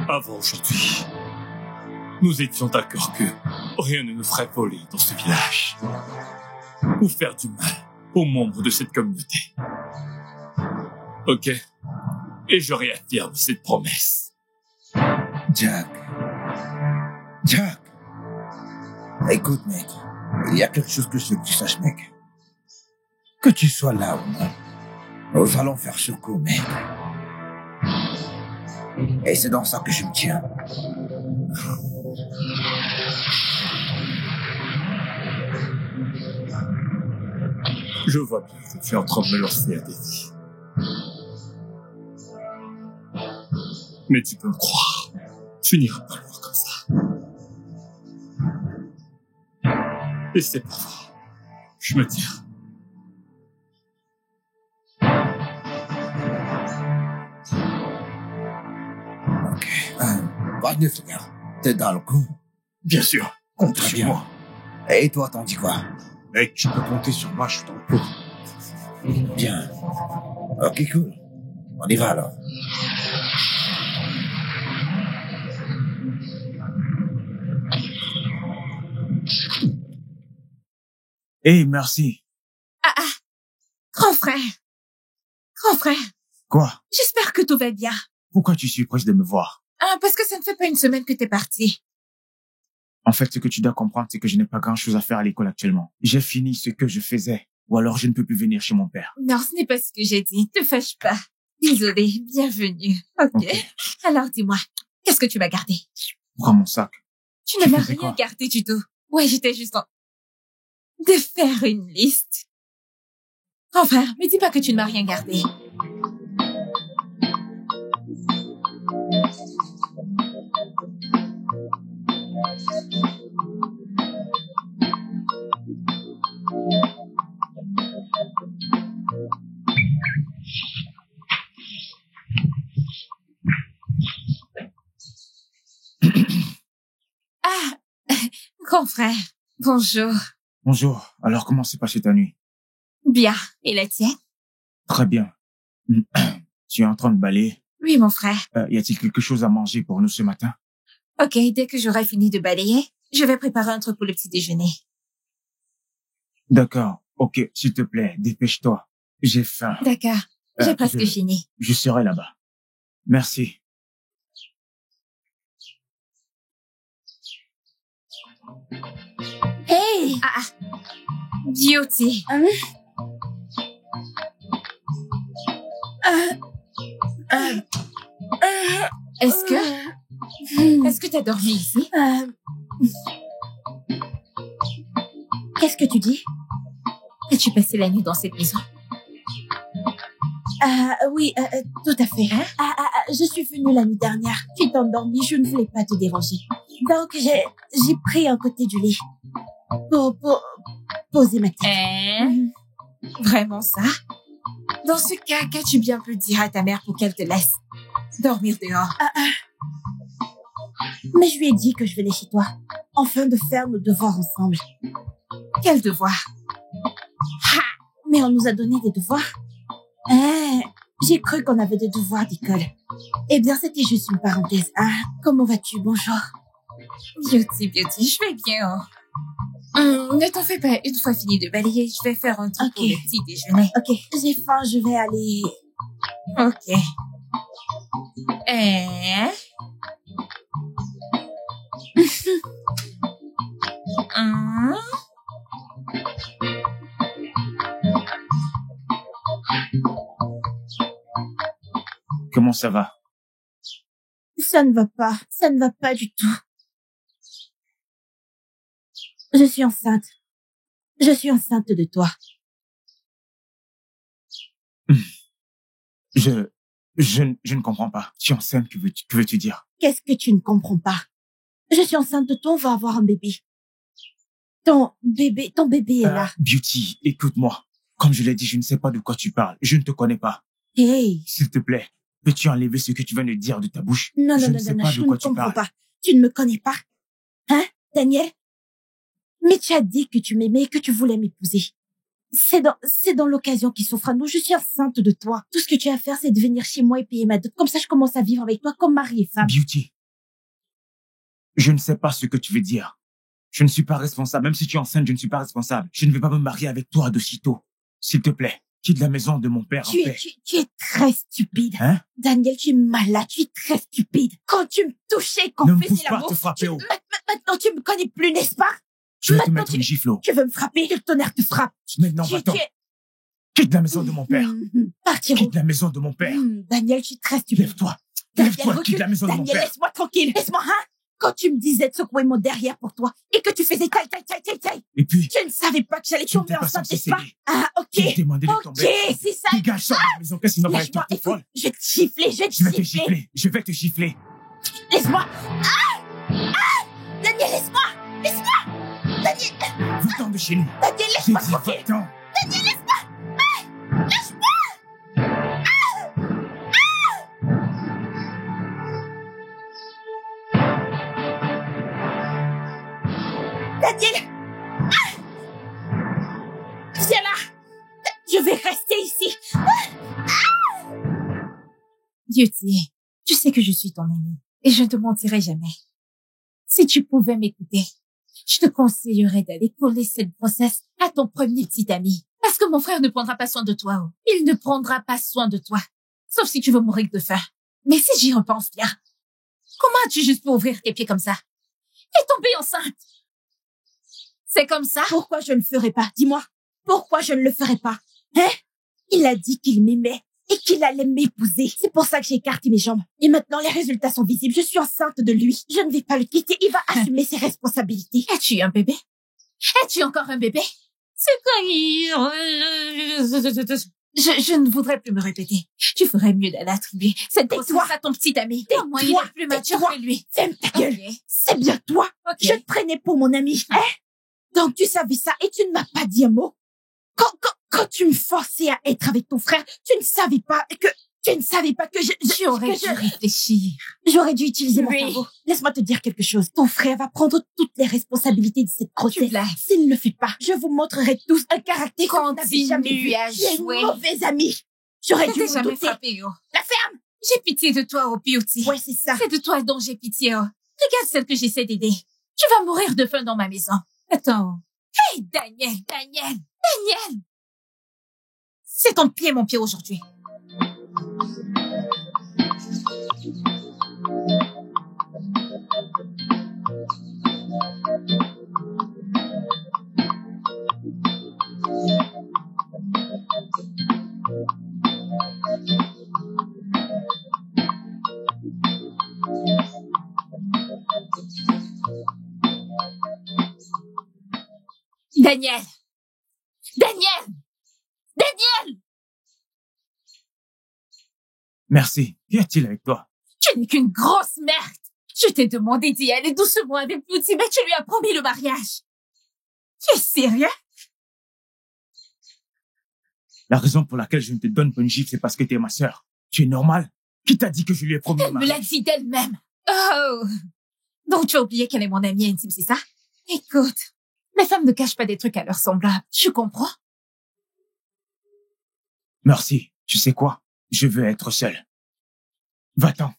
Avant aujourd'hui, nous étions d'accord que rien ne nous ferait voler dans ce village ou faire du mal aux membres de cette communauté. Ok? Et je réaffirme cette promesse. Jack. Écoute, mec. Il y a quelque chose que je veux que tu saches, mec. Que tu sois là ou non, nous allons faire ce coup, mec. Et c'est dans ça que je me tiens. Je vois bien que tu es en train de me lancer un défi. Mais tu peux me croire, tu n'iras pas loin comme ça. Et c'est pas vrai. Je me tire. Ok. Wagner, frère. T'es dans le coup. Bien sûr, compte sur moi. Et toi, t'en dis quoi? Mec, tu peux compter sur moi, je suis dans le coup. Bien. Ok, cool. On y va alors. Hey, merci. Grand frère. Grand frère, Quoi? j'espère que tout va bien. Pourquoi tu es surprise de me voir? Parce que ça ne fait pas une semaine que t'es parti. En fait, ce que tu dois comprendre, c'est que je n'ai pas grand-chose à faire à l'école actuellement. J'ai fini ce que je faisais. Ou alors je ne peux plus venir chez mon père. Non, ce n'est pas ce que j'ai dit. Ne te fâche pas. Désolée, bienvenue. Ok. Alors dis-moi, qu'est-ce que tu vas garder? Prends mon sac. Tu ne m'as rien gardé du tout. Ouais, j'étais juste en... de faire une liste. Grand frère, me dis pas que tu ne m'as rien gardé. Grand frère, bonjour. Bonjour. Alors, comment s'est passée ta nuit? Bien. Et la tienne? Très bien. Tu es en train de balayer? Oui, mon frère. Y a-t-il quelque chose à manger pour nous ce matin? Ok, dès que j'aurai fini de balayer, je vais préparer un truc pour le petit déjeuner. D'accord. Ok, s'il te plaît, dépêche-toi. J'ai faim. D'accord. J'ai presque fini. Je serai là-bas. Merci. Hey! Beauty. Est-ce que t'as dormi ici? Qu'est-ce que tu dis? As-tu passé la nuit dans cette maison? Oui, tout à fait. Je suis venue la nuit dernière. Tu t'es endormie, je ne voulais pas te déranger. Donc, j'ai pris un côté du lit pour poser ma tête. Vraiment ça? Dans ce cas, qu'as-tu bien pu dire à ta mère pour qu'elle te laisse dormir dehors? Mais je lui ai dit que je venais chez toi, afin de faire nos devoirs ensemble. Quel devoir? Mais on nous a donné des devoirs. J'ai cru qu'on avait des devoirs d'école. Eh bien, c'était juste une parenthèse. Comment vas-tu? Bonjour. Beauty, je vais bien. Ne t'en fais pas, une fois fini de balayer, je vais faire un truc pour le petit déjeuner. Ok, j'ai faim, je vais aller... Ok. Comment ça va? Ça ne va pas. Ça ne va pas du tout. Je suis enceinte. Je suis enceinte de toi. Je ne comprends pas. Tu es enceinte, que veux-tu dire? Qu'est-ce que tu ne comprends pas? Je suis enceinte de toi, on va avoir un bébé. Ton bébé est là. Beauty, écoute-moi. Comme je l'ai dit, je ne sais pas de quoi tu parles. Je ne te connais pas. Hey. S'il te plaît, peux-tu enlever ce que tu viens de dire de ta bouche? Non, je ne comprends pas. Tu ne me connais pas. Hein, Daniel? Mais tu as dit que tu m'aimais et que tu voulais m'épouser. C'est dans l'occasion qui s'offre à nous. Je suis enceinte de toi. Tout ce que tu as à faire, c'est de venir chez moi et payer ma dot. Comme ça, je commence à vivre avec toi comme mari et femme. Beauty, je ne sais pas ce que tu veux dire. Je ne suis pas responsable. Même si tu es enceinte, je ne suis pas responsable. Je ne vais pas me marier avec toi de sitôt. S'il te plaît, quitte la maison de mon père en paix. Tu es très stupide. Hein? Daniel, tu es malade. Tu es très stupide. Quand tu me touchais, quand on faisait l'amour... Maintenant, tu me connais plus, n'est-ce pas? Je vais te mettre une gifle. Tu veux me frapper? Que le tonnerre te frappe. Maintenant, va-t'en. Quitte la maison de mon père. Quitte la maison de mon père. Daniel, je suis très stupide. Lève-toi. Lève-toi, quitte la maison de mon père. Daniel, laisse-moi tranquille. Laisse-moi, Quand tu me disais de secouer mon derrière pour toi et que tu faisais taille. Et puis? Tu ne savais pas que j'allais tomber enceinte, n'est-ce pas? Ok. Tu m'as demandé de tomber. Ok, c'est ça. Dégage, sors de la maison, qu'est-ce que sinon va être tout folle. Je vais te gifler, Je vais te gifler. Laisse-moi. Daniel, laisse-moi. Daniel. Va-t'en de chez nous. Daniel, laisse-moi tranquille. Daniel, laisse-moi. Daniel. Beauty, tu sais que je suis ton amie et je ne te mentirai jamais. Si tu pouvais m'écouter, je te conseillerais d'aller coller cette grossesse à ton premier petit ami. Parce que mon frère ne prendra pas soin de toi. Oh. Il ne prendra pas soin de toi. Sauf si tu veux mourir de faim. Mais si j'y repense bien, comment as-tu juste pu ouvrir tes pieds comme ça? T'es tombée enceinte. C'est comme ça? Pourquoi je ne le ferais pas? Dis-moi. Pourquoi je ne le ferais pas? Hein? Il a dit qu'il m'aimait et qu'il allait m'épouser. C'est pour ça que j'ai écarté mes jambes. Et maintenant, les résultats sont visibles. Je suis enceinte de lui. Je ne vais pas le quitter. Il va assumer ses responsabilités. As-tu un bébé? As-tu encore un bébé? C'est quoi? Je ne voudrais plus me répéter. Tu ferais mieux d'aller attribuer cette grossesse à ton petit ami. Moi, il est plus mature que lui. Ferme ta gueule. C'est bien toi. Je te prenais pour mon ami. Hein? Donc tu savais ça et tu ne m'as pas dit un mot. Quand tu me forçais à être avec ton frère, tu ne savais pas que tu aurais dû réfléchir. J'aurais dû utiliser mon cerveau. Laisse-moi te dire quelque chose. Ton frère va prendre toutes les responsabilités de cette grossesse. S'il ne le fait pas, je vous montrerai tous un caractère qu'on n'avait jamais vu. Tu es une mauvaise amie. J'aurais dû me douter. La ferme! J'ai pitié de toi, oh Beauty. Ouais, c'est ça. C'est de toi dont j'ai pitié, oh. Regarde celle que j'essaie d'aider. Tu vas mourir de faim dans ma maison. Attends. Hey, Daniel! C'est ton pied, mon pied aujourd'hui. Daniel! Merci. Qu'y a-t-il avec toi? Tu n'es qu'une grosse merde. Je t'ai demandé d'y aller doucement avec Beauty, mais tu lui as promis le mariage. Tu es sérieux? La raison pour laquelle je ne te donne pas une gifle, c'est parce que t'es ma sœur. Tu es normal? Qui t'a dit que je lui ai promis le mariage? Elle me l'a dit d'elle-même. Oh! Donc tu as oublié qu'elle est mon amie intime, c'est ça? Écoute, les femmes ne cachent pas des trucs à leurs semblables. Tu comprends? Merci. Tu sais quoi? Je veux être seul. Va-t'en.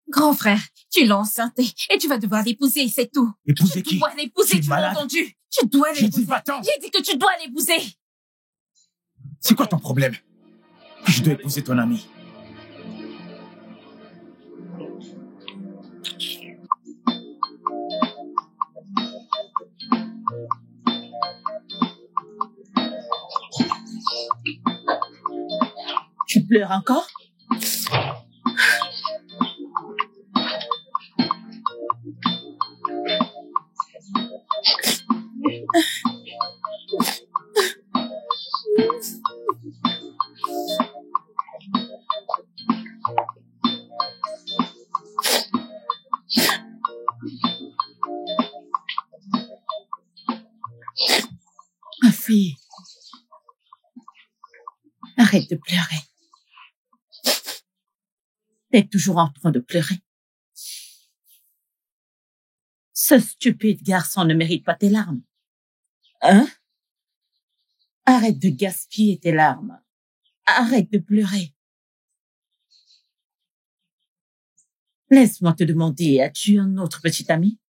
Grand frère, tu l'as enceinté et tu vas devoir l'épouser, c'est tout. Épouser qui? Tu dois l'épouser, tu m'as entendu? Tu dois l'épouser. J'ai dit va-t'en. J'ai dit que tu dois l'épouser. C'est quoi ton problème? Que je dois épouser ton ami? Tu pleures encore? Ma fille, arrête de pleurer. T'es toujours en train de pleurer. Ce stupide garçon ne mérite pas tes larmes. Hein? Arrête de gaspiller tes larmes. Arrête de pleurer. Laisse-moi te demander, as-tu un autre petit ami?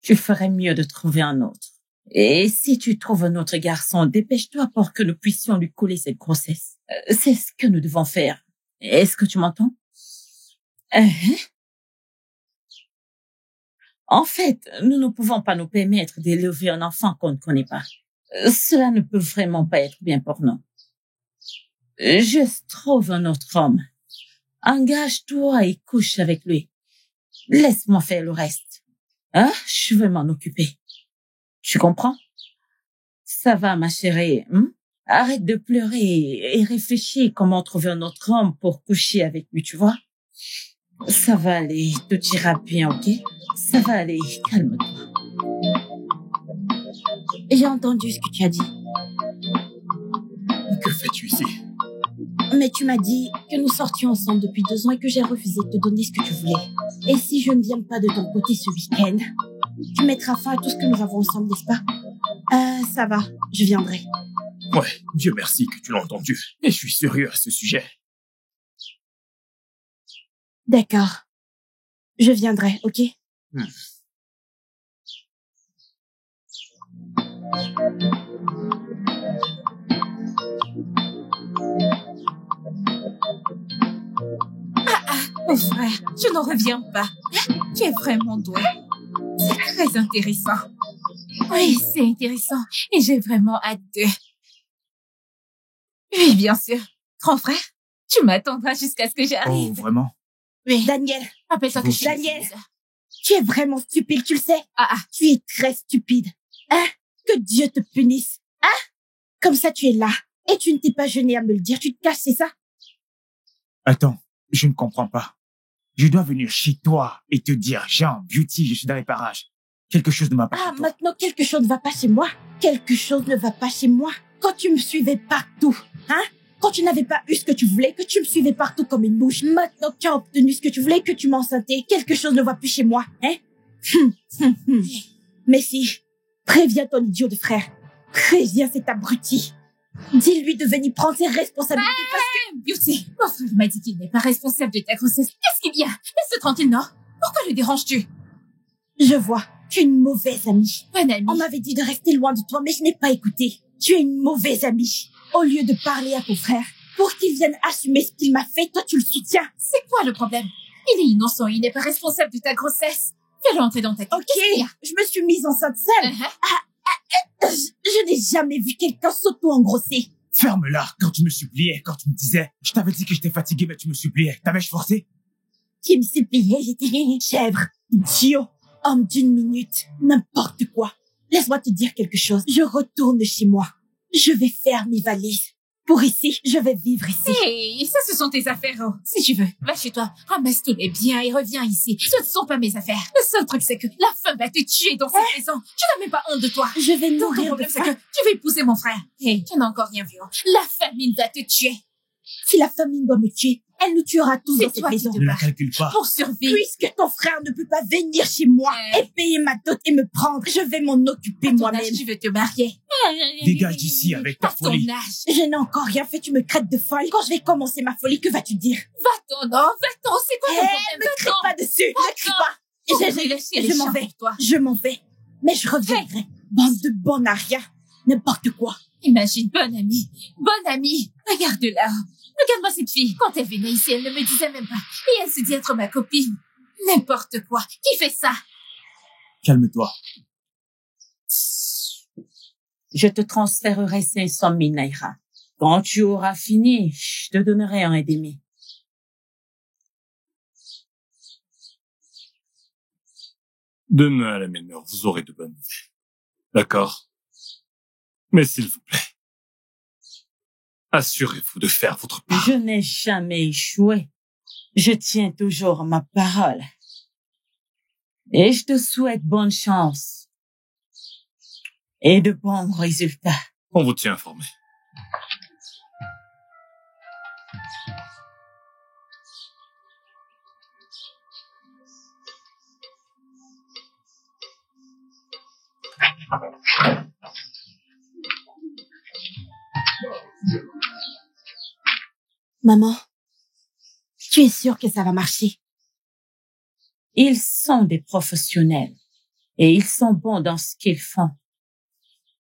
Tu ferais mieux de trouver un autre. Et si tu trouves un autre garçon, dépêche-toi pour que nous puissions lui coller cette grossesse. C'est ce que nous devons faire. Est-ce que tu m'entends? En fait, nous ne pouvons pas nous permettre d'élever un enfant qu'on ne connaît pas. Cela ne peut vraiment pas être bien pour nous. Juste trouve un autre homme. Engage-toi et couche avec lui. Laisse-moi faire le reste. Hein? Je vais m'en occuper. Tu comprends? Ça va, ma chérie. Arrête de pleurer et réfléchis comment trouver un autre homme pour coucher avec lui, tu vois? Ça va aller, tout ira bien, ok? Ça va aller, calme-toi. J'ai entendu ce que tu as dit. Que fais-tu ici? Mais tu m'as dit que nous sortions ensemble depuis 2 ans et que j'ai refusé de te donner ce que tu voulais. Et si je ne viens pas de ton côté ce week-end, tu mettras fin à tout ce que nous avons ensemble, n'est-ce pas? Ça va, je viendrai. Ouais, Dieu merci que tu l'as entendu. Et je suis sérieux à ce sujet. D'accord. Je viendrai, ok? Mon frère, je n'en reviens pas. Tu es vraiment doué. C'est très intéressant. Oui, c'est intéressant. Et j'ai vraiment hâte de... Oui, bien sûr. Grand frère, tu m'attendras jusqu'à ce que j'arrive. Oh, vraiment? Oui. Daniel. Rappelle-toi que je suis... Daniel. Tu es vraiment stupide, tu le sais? Tu es très stupide. Hein? Que Dieu te punisse. Hein? Comme ça, tu es là. Et tu ne t'es pas gêné à me le dire. Tu te caches, c'est ça? Attends, je ne comprends pas. Je dois venir chez toi et te dire, Jean, Beauty, je suis dans les parages. Quelque chose ne va pas chez toi. Maintenant, quelque chose ne va pas chez moi. Quelque chose ne va pas chez moi. Quand tu me suivais partout, hein? Quand tu n'avais pas eu ce que tu voulais, que tu me suivais partout comme une mouche. Maintenant que tu as obtenu ce que tu voulais, que tu m'enceintais, quelque chose ne va plus chez moi, hein? Mais si, préviens ton idiot de frère. Préviens cet abruti. Dis-lui de venir prendre ses responsabilités parce que... Beauty, mon frère m'a dit qu'il n'est pas responsable de ta grossesse. Qu'est-ce qu'il y a? Laisse-le tranquille, non? Pourquoi le déranges-tu? Je vois, tu es une mauvaise amie. Bonne amie. On m'avait dit de rester loin de toi, mais je n'ai pas écouté. Tu es une mauvaise amie. Au lieu de parler à ton frère pour qu'il vienne assumer ce qu'il m'a fait, toi tu le soutiens. C'est quoi le problème? Il est innocent, il n'est pas responsable de ta grossesse. Fais-le entrer dans ta tête. Ok, je me suis mise enceinte seule. Je n'ai jamais vu quelqu'un s'auto-engrosser. Ferme-la quand tu me suppliais, quand tu me disais, je t'avais dit que j'étais fatigué, mais tu me suppliais. T'avais-je forcé? Qui me suppliait, j'étais chèvre, idiot, homme d'une minute, n'importe quoi. Laisse-moi te dire quelque chose. Je retourne chez moi. Je vais faire mes valises. Pour ici, je vais vivre ici. Hey, ça ce sont tes affaires. Oh. Si tu veux, va chez toi, ramasse tous les biens et reviens ici. Ce ne sont pas mes affaires. Le seul truc c'est que la faim va te tuer dans cette maison. Tu n'as même pas honte de toi. Je vais Donc, mourir le problème de c'est faim. que tu vas épouser mon frère. Hey, tu n'as encore rien vu. Hein. La famine va te tuer. Si la famine doit me tuer, elle nous tuera tous dans cette maison. Ne la calcule pas. Pour survivre. Puisque ton frère ne peut pas venir chez moi et payer ma dot et me prendre, je vais m'en occuper moi-même. Tu veux te marier. Dégage d'ici avec ta folie. Je n'ai encore rien fait, tu me traites de folle. Quand je vais commencer ma folie, que vas-tu dire? Va-t'en, non, va-t'en, c'est quoi le problème? Ne crie pas dessus, ne crie pas. Je m'en vais, je m'en vais. Mais je reviendrai. Bande de bons à rien. N'importe quoi. Imagine, bonne amie. Bonne amie. Regarde-la. Regarde-moi cette fille. Quand elle venait ici, elle ne me disait même pas. Et elle se dit être ma copine. N'importe quoi. Qui fait ça? Calme-toi. Je te transférerai 500 000 naira. Quand tu auras fini, je te donnerai 1,5. Demain à la même heure, vous aurez de bonnes nouvelles. D'accord? Mais s'il vous plaît, assurez-vous de faire votre part. Je n'ai jamais échoué. Je tiens toujours ma parole. Et je te souhaite bonne chance. Et de bons résultats. On vous tient informé. Maman, tu es sûre que ça va marcher? Ils sont des professionnels. Et ils sont bons dans ce qu'ils font.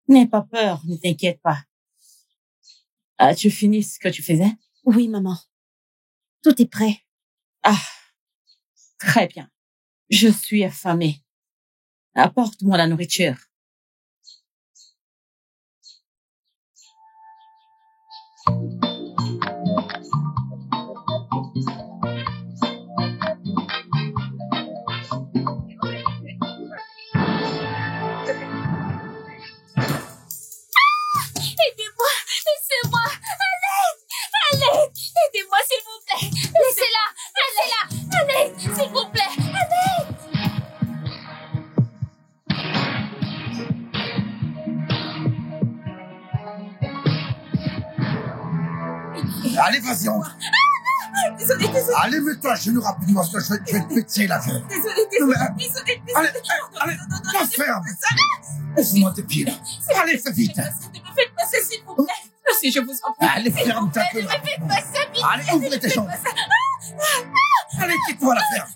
N'aie pas peur, ne t'inquiète pas. As-tu fini ce que tu faisais? Oui, maman. Tout est prêt. Ah, très bien. Je suis affamée. Apporte-moi la nourriture. Aidez-moi, s'il vous plaît. Laissez-la. Allez, s'il vous plaît. Allez, vas-y, entre. Désolée. Allez, mets-toi à genoux rapidement, parce que je vais te péter la gueule. Désolée. Allez, la ferme. Laisse-moi tes pieds. Allez, fais vite. Ne me faites pas ça. ça, s'il vous plaît. Si je vous en prie. Allez, ferme ta gueule. Ne me faites pas ça, vite. Allez, ouvre tes chambres. Allez, quitte-toi la ferme.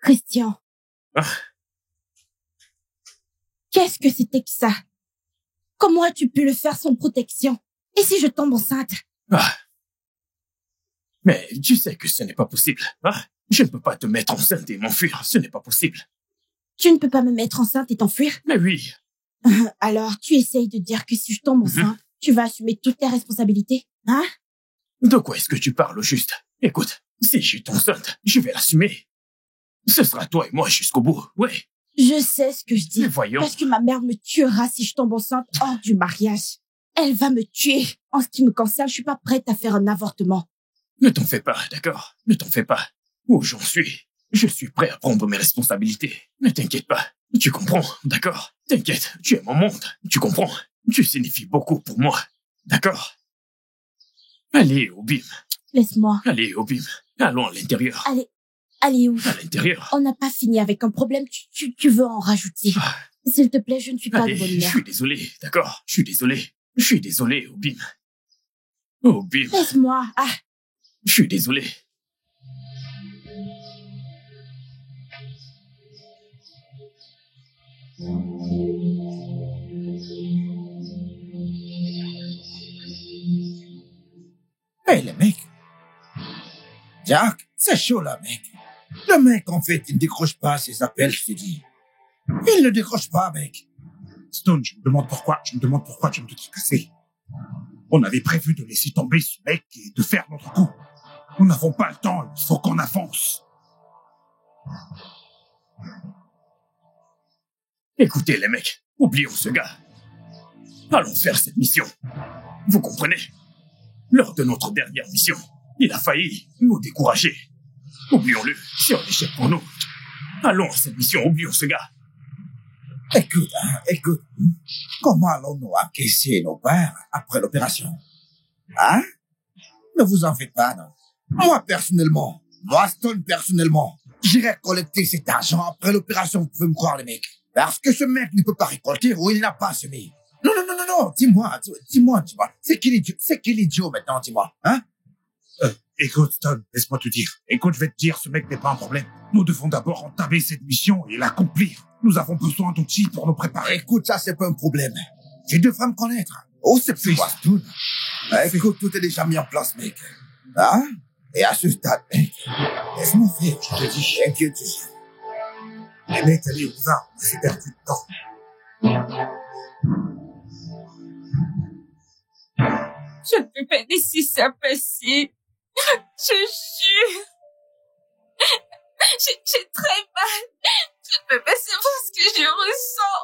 Christian. Qu'est-ce que c'était que ça? Comment as-tu pu le faire sans protection? Et si je tombe enceinte? Mais tu sais que ce n'est pas possible. Je ne peux pas te mettre enceinte et m'enfuir. Ce n'est pas possible. Tu ne peux pas me mettre enceinte et t'enfuir? Mais oui. Alors, tu essayes de dire que si je tombe enceinte, tu vas assumer toutes tes responsabilités, hein? De quoi est-ce que tu parles au juste? Écoute, si je suis enceinte, je vais l'assumer. Ce sera toi et moi jusqu'au bout, ouais. Je sais ce que je dis. Mais voyons. Parce que ma mère me tuera si je tombe enceinte hors du mariage. Elle va me tuer. En ce qui me concerne, je suis pas prête à faire un avortement. Ne t'en fais pas, d'accord? Ne t'en fais pas. Où j'en suis, je suis prêt à prendre mes responsabilités. Ne t'inquiète pas. Tu comprends, d'accord? T'inquiète, tu es mon monde. Tu comprends? Tu signifies beaucoup pour moi, d'accord? Allez, Obim. Laisse-moi. Allez, Obim. Allons à l'intérieur. Allez où? À l'intérieur. On n'a pas fini avec un problème, tu veux en rajouter. S'il te plaît, je ne suis pas de bonne Je humeur. suis désolé, d'accord? Je suis désolé, Obim. Obim. Laisse-moi. Je suis désolé. Hey, les mecs. Jack, c'est chaud là, mec. Le mec, en fait, il ne décroche pas ses appels, je te dis. Il ne décroche pas, mec. Stone, je me demande pourquoi tu me te casser. On avait prévu de laisser tomber ce mec et de faire notre coup. Nous n'avons pas le temps, il faut qu'on avance. Écoutez, les mecs, oublions ce gars. Allons faire cette mission. Vous comprenez? Lors de notre dernière mission, il a failli nous décourager. Oublions-le, c'est un échec pour nous. Allons à cette mission, oublions ce gars. Écoute. Comment allons-nous encaisser nos parts après l'opération? Hein? Ne vous en faites pas, non. Moi, Stone, personnellement, j'irai collecter cet argent après l'opération, vous pouvez me croire, les mecs. Parce que ce mec ne peut pas récolter où il n'a pas semé. Non. Dis-moi. C'est qui l'idiot maintenant, dis-moi, hein? Écoute, Stone, laisse-moi te dire. Écoute, je vais te dire, ce mec n'est pas un problème. Nous devons d'abord entamer cette mission et l'accomplir. Nous avons besoin d'outils pour nous préparer. Écoute, ça, c'est pas un problème. Tu devrais me connaître. Oh, c'est plus moi, Stone. Écoute, tout est déjà mis en place, mec. Hein? Et à ce stade, mec, laisse-moi faire, je te dis, inquiète. Les mecs, allez, on va, on s'est perdu de temps. Je ne peux pas laisser ça passer. Je jure. J'ai très mal. Je ne peux pas savoir ce que je ressens.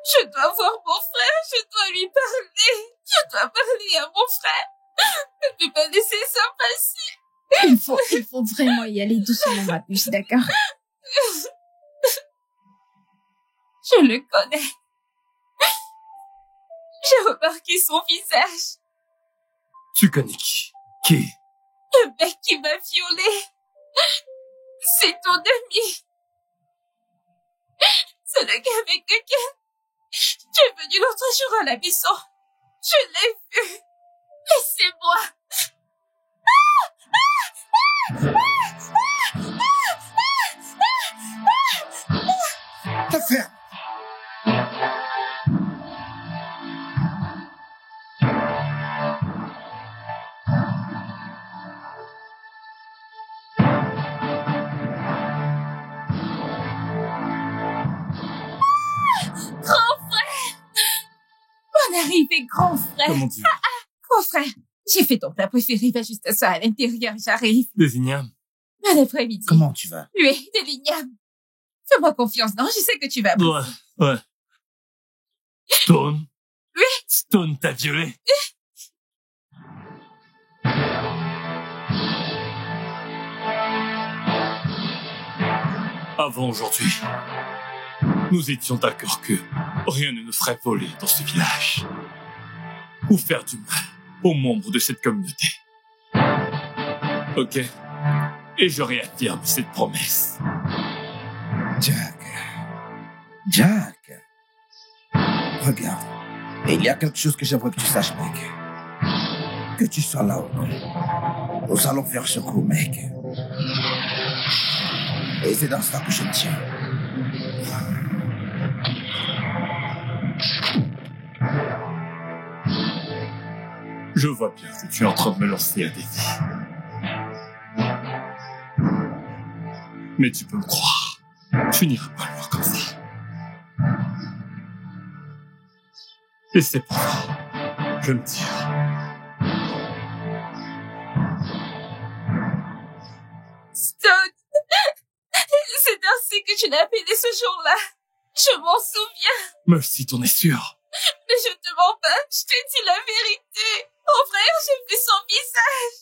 Je dois voir mon frère, je dois lui parler. Je dois parler à mon frère. Je ne peux pas laisser ça passer. Il faut vraiment y aller doucement, ma puce, d'accord? Je le connais. J'ai remarqué son visage. Tu connais qui? Qui? Le mec qui m'a violée. C'est ton ami. C'est le gars avec lequel tu es venu l'autre jour à la maison. Je l'ai vu. Laissez-moi. Te ferme. Arrivé, grand frère. Comment tu Grand frère, j'ai fait ton plat préféré, va juste ça à l'intérieur, j'arrive. Des ignames. À l'après-midi. Comment tu vas? Oui, des lignames. Fais-moi confiance, non? Je sais que tu vas bien. Ouais. Stone? Oui. Stone t'a violé? Avant aujourd'hui, nous étions d'accord que rien ne nous ferait voler dans ce village. Ou faire du mal aux membres de cette communauté. Ok? Et je réaffirme cette promesse. Jack, regarde. Et il y a quelque chose que j'aimerais que tu saches, mec. Que tu sois là ou non, nous allons faire ce coup, mec. Et c'est dans ça que je me tiens. Je vois bien que tu es en train de me lancer un défi. Mais tu peux me croire, tu n'iras pas loin comme ça. Et c'est pourquoi je me tire. Stone, c'est ainsi que tu l'as appelé ce jour-là. Je m'en souviens. Mais si t'en es sûr. Mais je te mens pas, je te dis la vérité. Mon frère, j'ai vu son visage.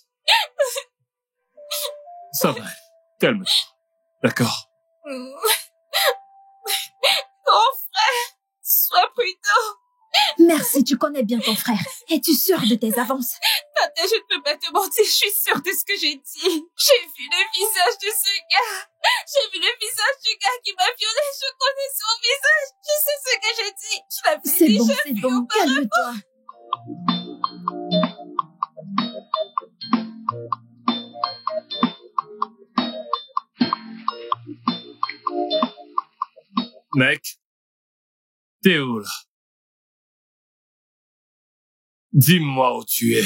Ça va, calme-toi. D'accord? Mon frère, sois prudent. Merci, tu connais bien ton frère. Es-tu sûre de tes avances? Tata, je ne peux pas te mentir, je suis sûre de ce que j'ai dit. J'ai vu le visage de ce gars. J'ai vu le visage du gars qui m'a violée. Je connais son visage. Je sais ce que j'ai dit. Je l'avais dit. C'est bon, calme-toi. Mec, t'es où là? Dis-moi où tu es.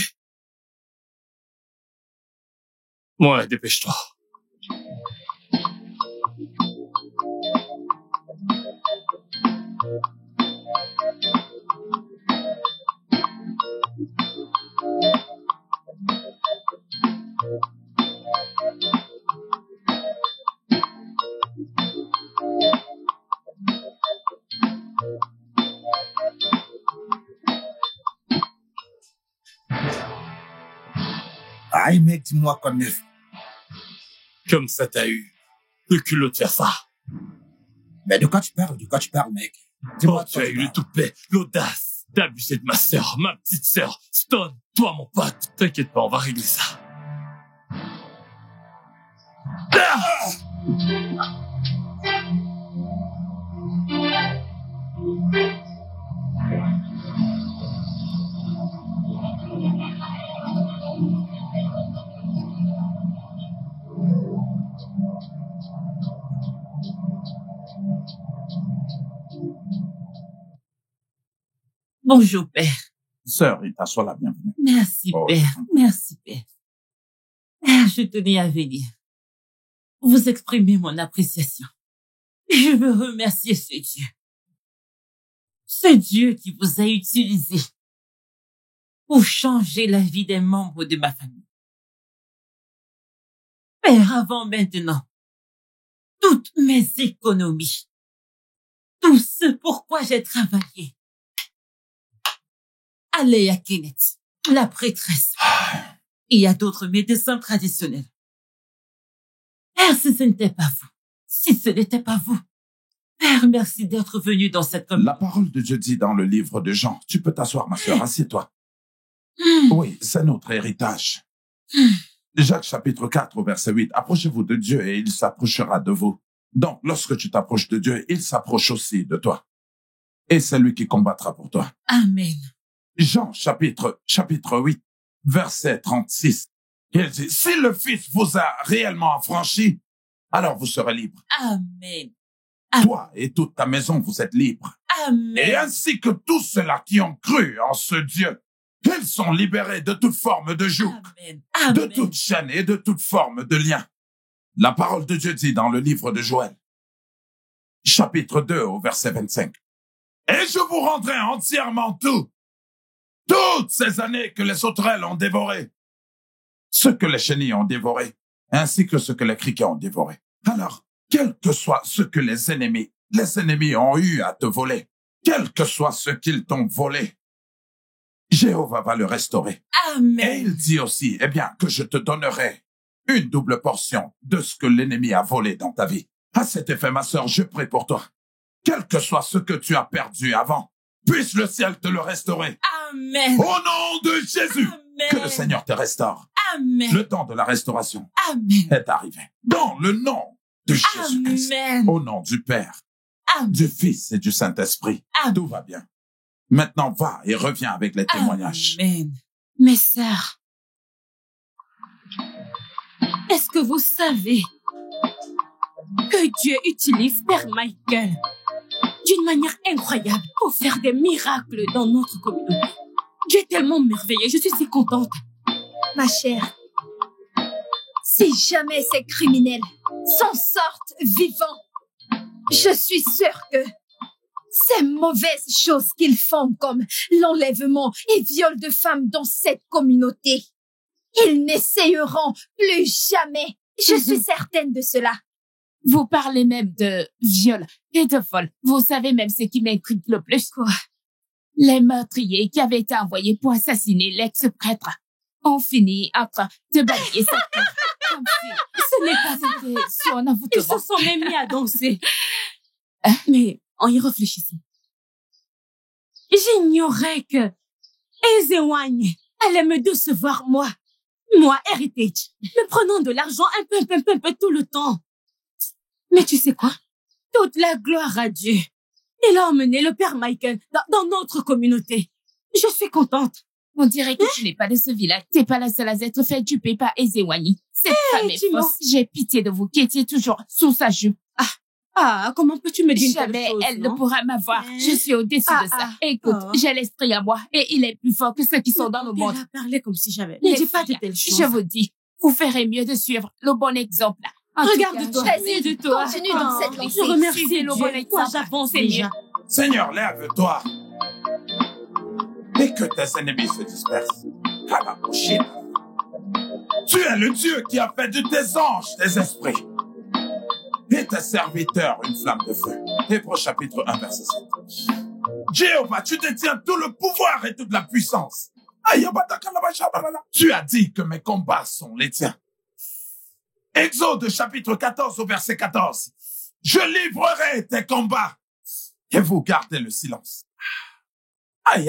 Ouais, dépêche-toi. Aïe, mec, dis-moi quoi de neuf. Comme ça t'as eu le culot de faire ça. Mais de quoi tu parles, mec? Dis-moi, tu as eu le toupet, l'audace d'abuser de ma sœur, ma petite sœur, Stone, toi mon pote. T'inquiète pas, on va régler ça. Bonjour, père. Sœur, Rita, sois la bienvenue. Merci, père. Merci, père. Je tenais à venir vous exprimer mon appréciation. Je veux remercier ce Dieu. Ce Dieu qui vous a utilisé pour changer la vie des membres de ma famille. Père, avant maintenant, toutes mes économies, tout ce pourquoi j'ai travaillé, allez à Kenneth, la prêtresse. Il y a d'autres médecins traditionnels. Père, si ce n'était pas vous, si ce n'était pas vous, Père, merci d'être venu dans cette communauté. La parole de Dieu dit dans le livre de Jean, tu peux t'asseoir, ma sœur, assieds-toi. Oui, c'est notre héritage. Jacques chapitre 4, verset 8, approchez-vous de Dieu et il s'approchera de vous. Donc, lorsque tu t'approches de Dieu, il s'approche aussi de toi. Et c'est lui qui combattra pour toi. Amen. Jean chapitre 8, verset 36. Il dit, si le Fils vous a réellement affranchi, alors vous serez libre. Amen. Toi et toute ta maison, vous êtes libres. Amen. Et ainsi que tous ceux-là qui ont cru en ce Dieu, ils sont libérés de toute forme de joug, de toute chaîne et de toute forme de lien. La parole de Dieu dit dans le livre de Joël, chapitre 2 au verset 25. Et je vous rendrai entièrement toutes ces années que les sauterelles ont dévoré, ce que les chenilles ont dévoré, ainsi que ce que les criquets ont dévoré. Alors, quel que soit ce que les ennemis ont eu à te voler, quel que soit ce qu'ils t'ont volé, Jéhovah va le restaurer. Amen. Et il dit aussi, eh bien, que je te donnerai une double portion de ce que l'ennemi a volé dans ta vie. À cet effet, ma sœur, je prie pour toi. Quel que soit ce que tu as perdu avant, puisse le ciel te le restaurer. Amen. Au nom de Jésus. Amen. Que le Seigneur te restaure. Amen. Le temps de la restauration Amen. est arrivé. Dans le nom de Jésus-Christ. Amen. Au nom du Père, Amen. du Fils et du Saint-Esprit. Amen. Tout va bien. Maintenant, va et reviens avec les témoignages. Amen. Mes sœurs, est-ce que vous savez que Dieu utilise Père Michael d'une manière incroyable pour faire des miracles dans notre communauté? Dieu est tellement merveilleux, je suis si contente. Ma chère, si jamais ces criminels s'en sortent vivants, je suis sûre que ces mauvaises choses qu'ils font comme l'enlèvement et viol de femmes dans cette communauté, ils n'essayeront plus jamais. Je suis certaine de cela. Vous parlez même de viol et de vol. Vous savez même ce qui m'intrigue le plus, quoi. Les meurtriers qui avaient été envoyés pour assassiner l'ex-prêtre ont fini en train de balayer sa tête. Comme si ce n'est pas été son envoûtement. Ils se sont même mis à danser. Mais en y réfléchissant, j'ignorais que Ezewagne allait me décevoir, moi, Heritage, me prenant de l'argent un peu tout le temps. Mais tu sais quoi? Toute la gloire à Dieu. Il a emmené le Père Michael dans notre communauté. Je suis contente. On dirait que tu n'es pas de ce village. T'es pas la seule à être fait duper par Ezewagne. Cette femme est fausse. J'ai pitié de vous qui étiez toujours sous sa jupe. Comment peux-tu me dire jamais elle ne pourra m'avoir. Je suis au-dessus de ça. Écoute, j'ai l'esprit à moi et il est plus fort que ceux qui sont dans le monde. Elle a parlé comme si j'avais... Ne dis pas de telles choses. Je vous dis, vous ferez mieux de suivre le bon exemple. Regarde-toi. Vas-y, Continue dans cette lancée. Je remercie le bon exemple. J'avance déjà. Seigneur, lève-toi. Et que tes ennemis se dispersent. Tu es le Dieu qui a fait de tes anges des esprits. Et tes serviteurs une flamme de feu. Hébreux chapitre 1, verset 7. Jéhovah, tu détiens tout le pouvoir et toute la puissance. Tu as dit que mes combats sont les tiens. Exode chapitre 14 au verset 14. Je livrerai tes combats et vous gardez le silence. Et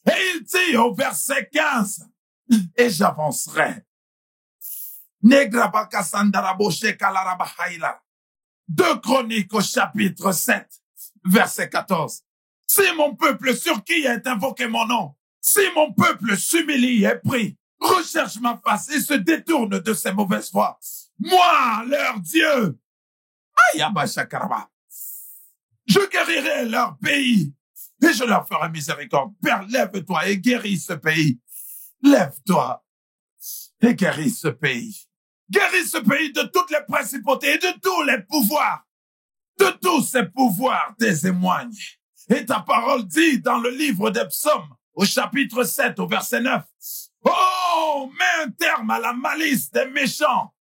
il dit au verset 15, et j'avancerai. 2 Chroniques au chapitre 7, verset 14. Si mon peuple sur qui est invoqué mon nom, si mon peuple s'humilie et prie, recherche ma face et se détourne de ses mauvaises voies, moi, leur Dieu, je guérirai leur pays et je leur ferai miséricorde. Père, lève-toi et guéris ce pays. Lève-toi et guéris ce pays. Guéris ce pays de toutes les principautés et de tous les pouvoirs. De tous ces pouvoirs témoignent. Et ta parole dit dans le livre des psaumes, au chapitre 7, au verset 9, oh, mets un terme à la malice des méchants.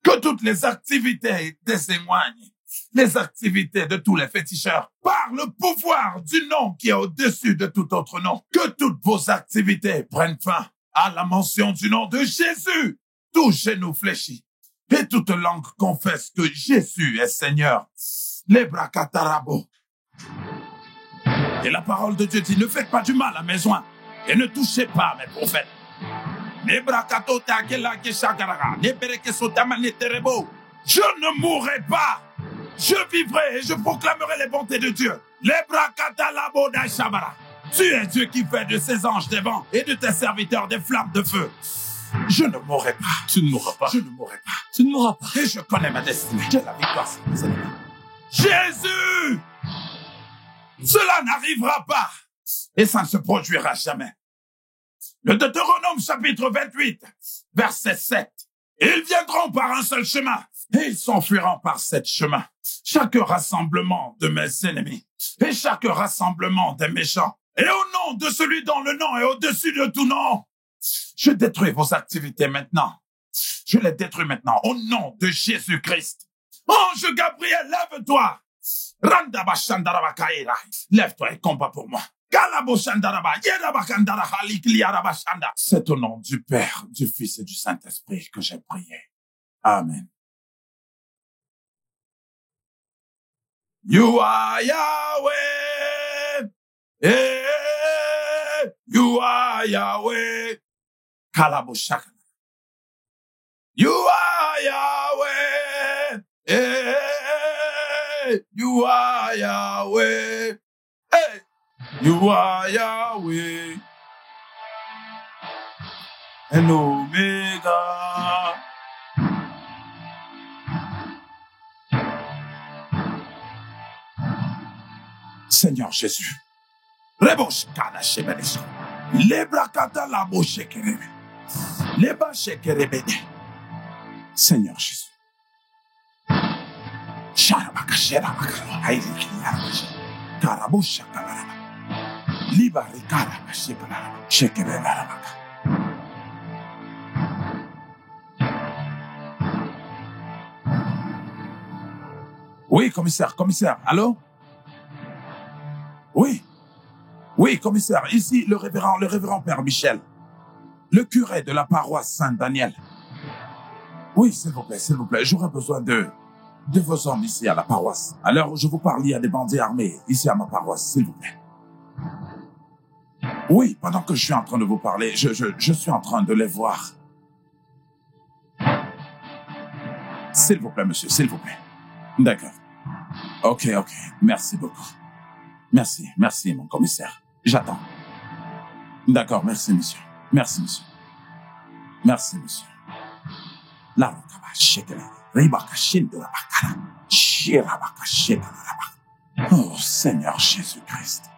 Que toutes les activités témoignent. Les activités de tous les féticheurs, par le pouvoir du nom qui est au-dessus de tout autre nom. Que toutes vos activités prennent fin à la mention du nom de Jésus. Tout genou fléchi et toute langue confesse que Jésus est Seigneur. Les brakatarabo. Et la parole de Dieu dit, ne faites pas du mal à mes oints et ne touchez pas mes prophètes. Je ne mourrai pas. Je vivrai et je proclamerai les bontés de Dieu. Tu es Dieu qui fait de ses anges des vents et de tes serviteurs des flammes de feu. Je ne mourrai pas. Tu ne mourras pas. Je ne mourrai pas. Tu ne mourras pas. Et je connais ma destinée. J'ai la victoire sur mes ennemis. Jésus! Cela n'arrivera pas. Et ça ne se produira jamais. Le Deutéronome chapitre 28, verset 7. Ils viendront par un seul chemin. Et ils s'enfuiront par 7 chemins. Chaque rassemblement de mes ennemis. Et chaque rassemblement des méchants. Et au nom de celui dont le nom est au-dessus de tout nom. Je détruis vos activités maintenant. Je les détruis maintenant au nom de Jésus-Christ. Ange Gabriel, lève-toi. Lève-toi et combat pour moi. C'est au nom du Père, du Fils et du Saint-Esprit que j'ai prié. Amen. You are Yahweh. You are Yahweh. Kalaboshaka. You are Yahweh. Hey, you are Yahweh. Hey, you are Yahweh. And Omega. Seigneur Jésus. Reboshkana shebedesh. Lebrakata la boshekerebe. Leba shekerebede. Seigneur Jésus. Sharabaka sherabaka. Haïli yarabashe. Karabosha kabaraba. Liba rikaraba shekaraba. Shekebelarabaka. Oui, commissaire, allô? Oui, commissaire, ici le révérend Père Michel, le curé de la paroisse Saint-Daniel. Oui, s'il vous plaît, j'aurais besoin de vos hommes ici à la paroisse. À l'heure où je vous parle, il y a des bandits armés ici à ma paroisse, s'il vous plaît. Oui, pendant que je suis en train de vous parler, je suis en train de les voir. S'il vous plaît, monsieur, s'il vous plaît. D'accord. Ok, merci beaucoup. Merci, mon commissaire. J'attends. D'accord, merci, monsieur. La rokaba shekele, ribaka shindo la bakara, shirabaka shekele la bakara. Oh, Seigneur Jésus-Christ.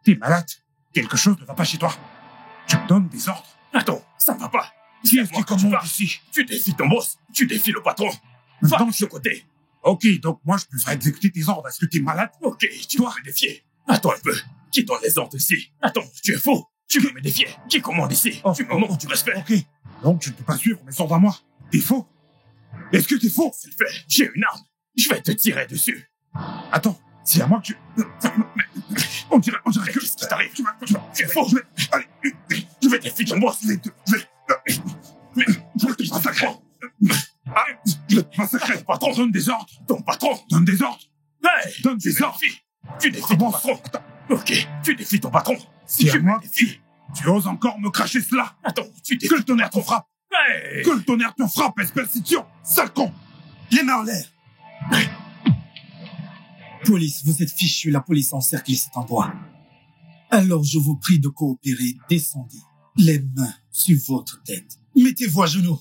T'es malade? Quelque chose ne va pas chez toi. Tu me donnes des ordres? Attends, ça va pas. Qui est-ce qui commande ici? Tu défies ton boss, tu défies le patron. Va de ce côté. Ok, donc moi je devrais exécuter tes ordres. Est-ce que t'es malade? Ok, tu dois me défier. Attends un peu. Qui donne les ordres ici? Attends, tu es fou. Tu veux me défier? Qui commande ici? Tu me manques du respect. Ok, donc tu ne peux pas suivre mes ordres à moi. T'es faux? Est-ce que t'es faux? C'est le fait. J'ai une arme. Je vais te tirer dessus. Attends, c'est à moi que tu... On dirait que... Qu'est-ce qui t'arrive? Tu es faux. Je vais défier ton boss. Je vais te massacrer. Je vais te massacrer. Ton patron donne des ordres. Ton patron donne des ordres. Hey, donne des ordres. Tu défies ton patron. Ok, tu défies ton patron. Si à moi, tu oses encore me cracher cela. Attends, tu défies. Que le tonnerre te frappe. Hey. Que le tonnerre te frappe, espèce d'idiot. Sale con. Les mains en l'air. Police, vous êtes fichus, la police encercle cet endroit. Alors je vous prie de coopérer, descendez. Les mains sur votre tête. Mettez-vous à genoux.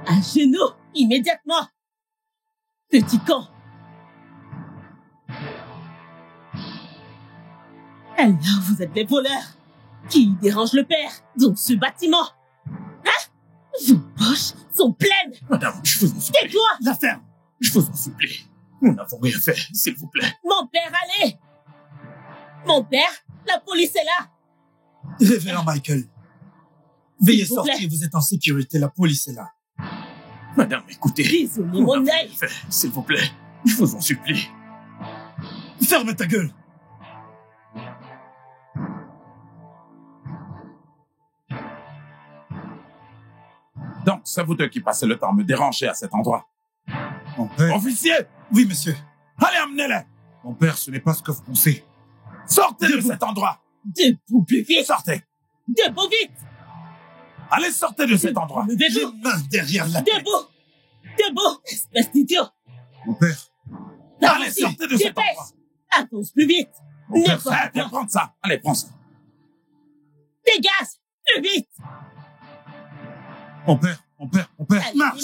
À genoux, immédiatement. Petit con. Alors vous êtes des voleurs qui dérangent le père dans ce bâtiment. Hein? Vos poches sont pleines. Madame, je vous en supplie. Tais-toi. La ferme. Je vous en supplie. Nous n'avons rien fait, s'il vous plaît. Mon père, allez. Mon père, la police est là. Révérend Michael, veuillez sortir, vous êtes en sécurité, la police est là. Madame, écoutez. Désolé, mon œil. S'il vous plaît, je vous en supplie. Ferme ta gueule. Donc, c'est vous deux qui passez le temps à me déranger à cet endroit. Mon père... Officier! Oui, monsieur. Allez, amenez-les! Mon père, ce n'est pas ce que vous pensez. Sortez de cet endroit! Debout plus vite! Sortez! Debout vite! Allez, sortez de cet endroit! Levez-vous! Les mains derrière la tête! Debout! Debout! Espèce d'idiot! Mon père! Allez, sortez de cet endroit! Avance plus vite! Mon père, viens prendre ça! Allez, prends ça! Dégage! Plus vite! Mon père! Allez, marche!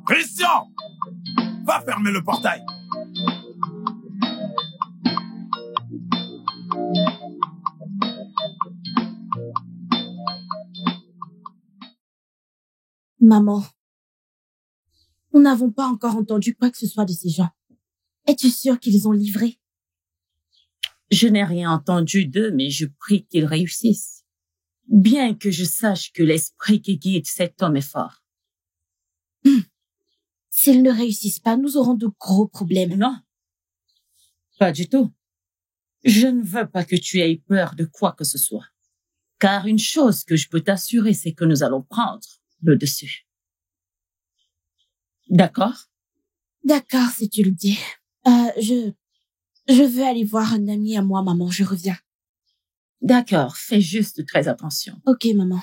Christian! Va fermer le portail! Maman, nous n'avons pas encore entendu quoi que ce soit de ces gens. Es-tu sûre qu'ils ont livré? Je n'ai rien entendu d'eux, mais je prie qu'ils réussissent. Bien que je sache que l'esprit qui guide cet homme est fort. S'ils ne réussissent pas, nous aurons de gros problèmes. Non, pas du tout. Je ne veux pas que tu aies peur de quoi que ce soit. Car une chose que je peux t'assurer, c'est que nous allons prendre le dessus. D'accord? D'accord, si tu le dis. Je veux aller voir un ami à moi, maman. Je reviens. D'accord, fais juste très attention. Ok, maman.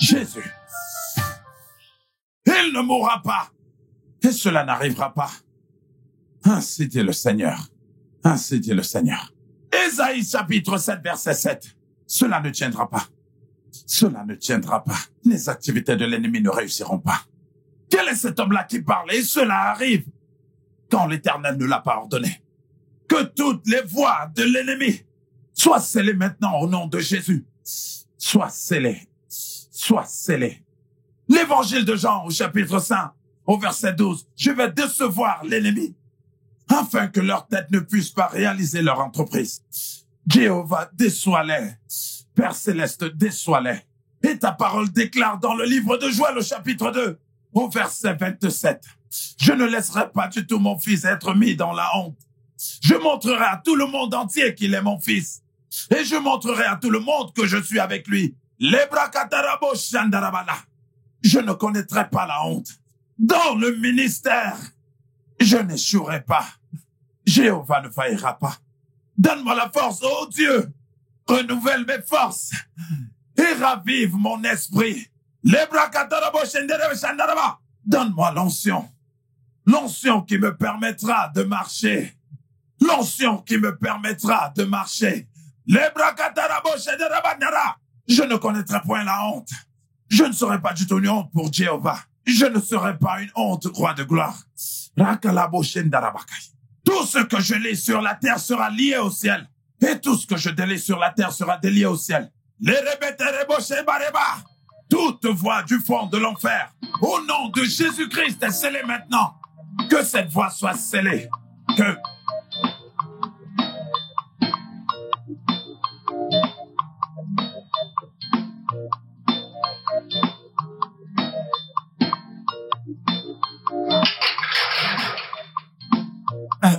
Jésus, il ne mourra pas. Et cela n'arrivera pas. Ainsi dit le Seigneur. Ainsi dit le Seigneur. Ésaïe chapitre 7, verset 7. Cela ne tiendra pas. Cela ne tiendra pas. Les activités de l'ennemi ne réussiront pas. Quel est cet homme-là qui parle? Et cela arrive quand l'Éternel ne l'a pas ordonné. Que toutes les voies de l'ennemi soient scellées maintenant au nom de Jésus. Soient scellées. Soient scellées. L'évangile de Jean au chapitre 5, au verset 12. Je vais décevoir l'ennemi afin que leur tête ne puisse pas réaliser leur entreprise. Jéhovah, déçois-les. Père Céleste, déçois-les. Et ta parole déclare dans le livre de Joël au chapitre 2, au verset 27. Je ne laisserai pas du tout mon fils être mis dans la honte. Je montrerai à tout le monde entier qu'il est mon fils. Et je montrerai à tout le monde que je suis avec lui. Lebrakatarabo Shandarabala. Je ne connaîtrai pas la honte. Dans le ministère, je n'échouerai pas. Jéhovah ne faillira pas. Donne-moi la force, oh Dieu. Renouvelle mes forces et ravive mon esprit. Donne-moi l'onction. L'onction qui me permettra de marcher. L'onction qui me permettra de marcher. Je ne connaîtrai point la honte. Je ne serai pas du tout une honte pour Jéhovah. Je ne serai pas une honte, roi de gloire. Tout ce que je lis sur la terre sera lié au ciel. Et tout ce que je délie sur la terre sera délié au ciel. Toute voix du fond de l'enfer, au nom de Jésus-Christ, est scellée maintenant. Que cette voix soit scellée. Que...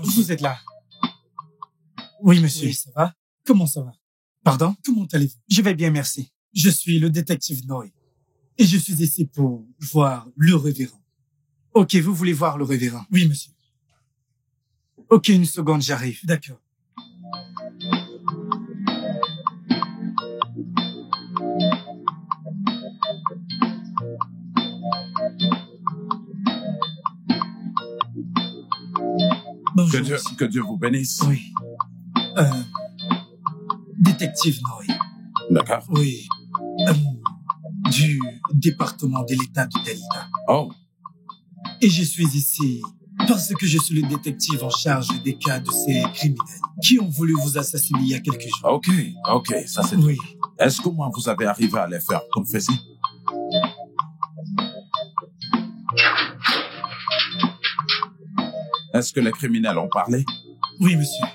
Vous êtes là? Oui, monsieur. Oui, ça va? Comment ça va? Pardon? Comment allez-vous? Je vais bien, merci. Je suis le détective Noé. Et je suis ici pour voir le révérend. Ok, vous voulez voir le révérend? Oui, monsieur. Ok, une seconde, j'arrive. D'accord. Bonjour, que Dieu vous bénisse. Oui. Détective Noé. D'accord. Oui. Du département de l'État de Delta. Oh. Et je suis ici parce que je suis le détective en charge des cas de ces criminels qui ont voulu vous assassiner il y a quelques jours. Ok, ça c'est oui. Tout. Est-ce qu'au moins vous avez arrivé à les faire confesser? Est-ce que les criminels ont parlé? Oui, monsieur.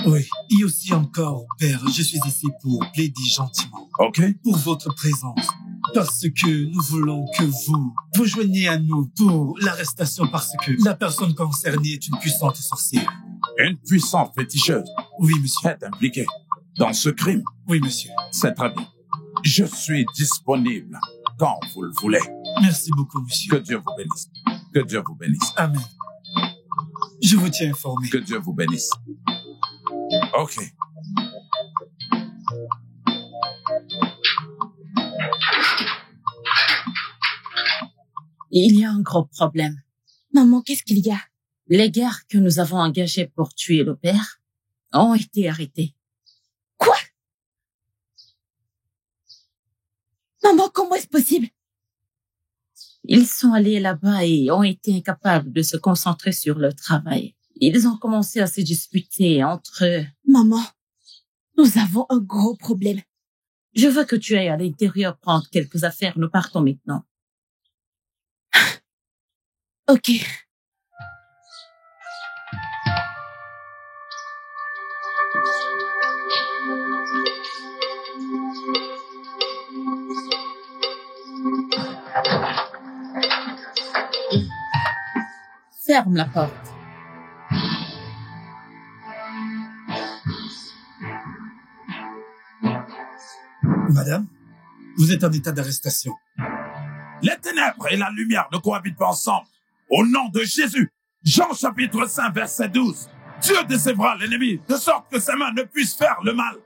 Oui. Et aussi encore, père, je suis ici pour plaider gentiment. Ok. Pour votre présence. Parce que nous voulons que vous vous joigniez à nous pour l'arrestation parce que la personne concernée est une puissante sorcière. Une puissante féticheuse? Oui, monsieur. Est impliquée dans ce crime? Oui, monsieur. C'est très bien. Je suis disponible quand vous le voulez. Merci beaucoup, monsieur. Que Dieu vous bénisse. Que Dieu vous bénisse. Amen. Je vous tiens informé. Que Dieu vous bénisse. Ok. Il y a un gros problème. Maman, qu'est-ce qu'il y a? Les gars que nous avons engagés pour tuer le père ont été arrêtés. Quoi? Maman, comment est-ce possible? Ils sont allés là-bas et ont été incapables de se concentrer sur leur travail. Ils ont commencé à se disputer entre eux. Maman, nous avons un gros problème. Je veux que tu ailles à l'intérieur prendre quelques affaires. Nous partons maintenant. Ok. Ferme la porte. Madame, vous êtes en état d'arrestation. Les ténèbres et la lumière ne cohabitent pas ensemble. Au nom de Jésus, Jean chapitre 5, verset 12. Dieu décevra l'ennemi, de sorte que ses mains ne puissent faire le mal.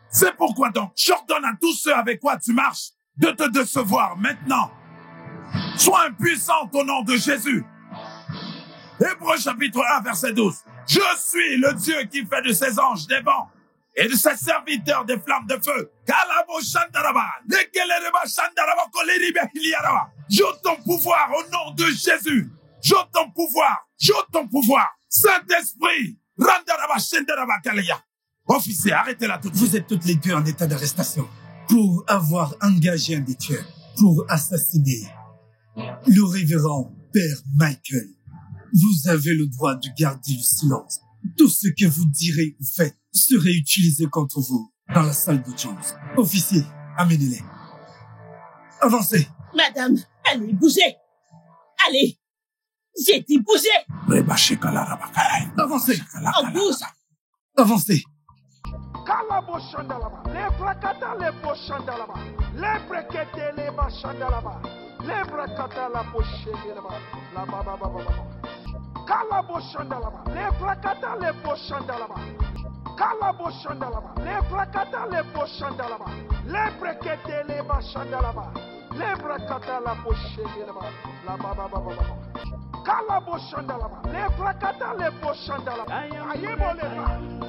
C'est pourquoi donc, j'ordonne à tous ceux avec quoi tu marches de te décevoir maintenant. Sois impuissante au nom de Jésus. Hébreux chapitre 1, verset 12. Je suis le Dieu qui fait de ses anges des vents et de ses serviteurs des flammes de feu. J'ôte ton pouvoir au nom de Jésus. J'ôte ton pouvoir. J'ôte ton pouvoir. Saint-Esprit. Officier, arrêtez-la tout de suite. Vous êtes toutes les deux en état d'arrestation pour avoir engagé un des tueurs pour assassiner le révérend Père Michael. Vous avez le droit de garder le silence. Tout ce que vous direz ou faites serait utilisé contre vous dans la salle d'audience. Officier, amenez-les. Avancez. Madame, allez, bougez. Allez. J'ai dit bougez. Avancez. On bouge. Avancez. Kala bo shandalaba, le prakata le bo shandalaba. Ayemo le ba.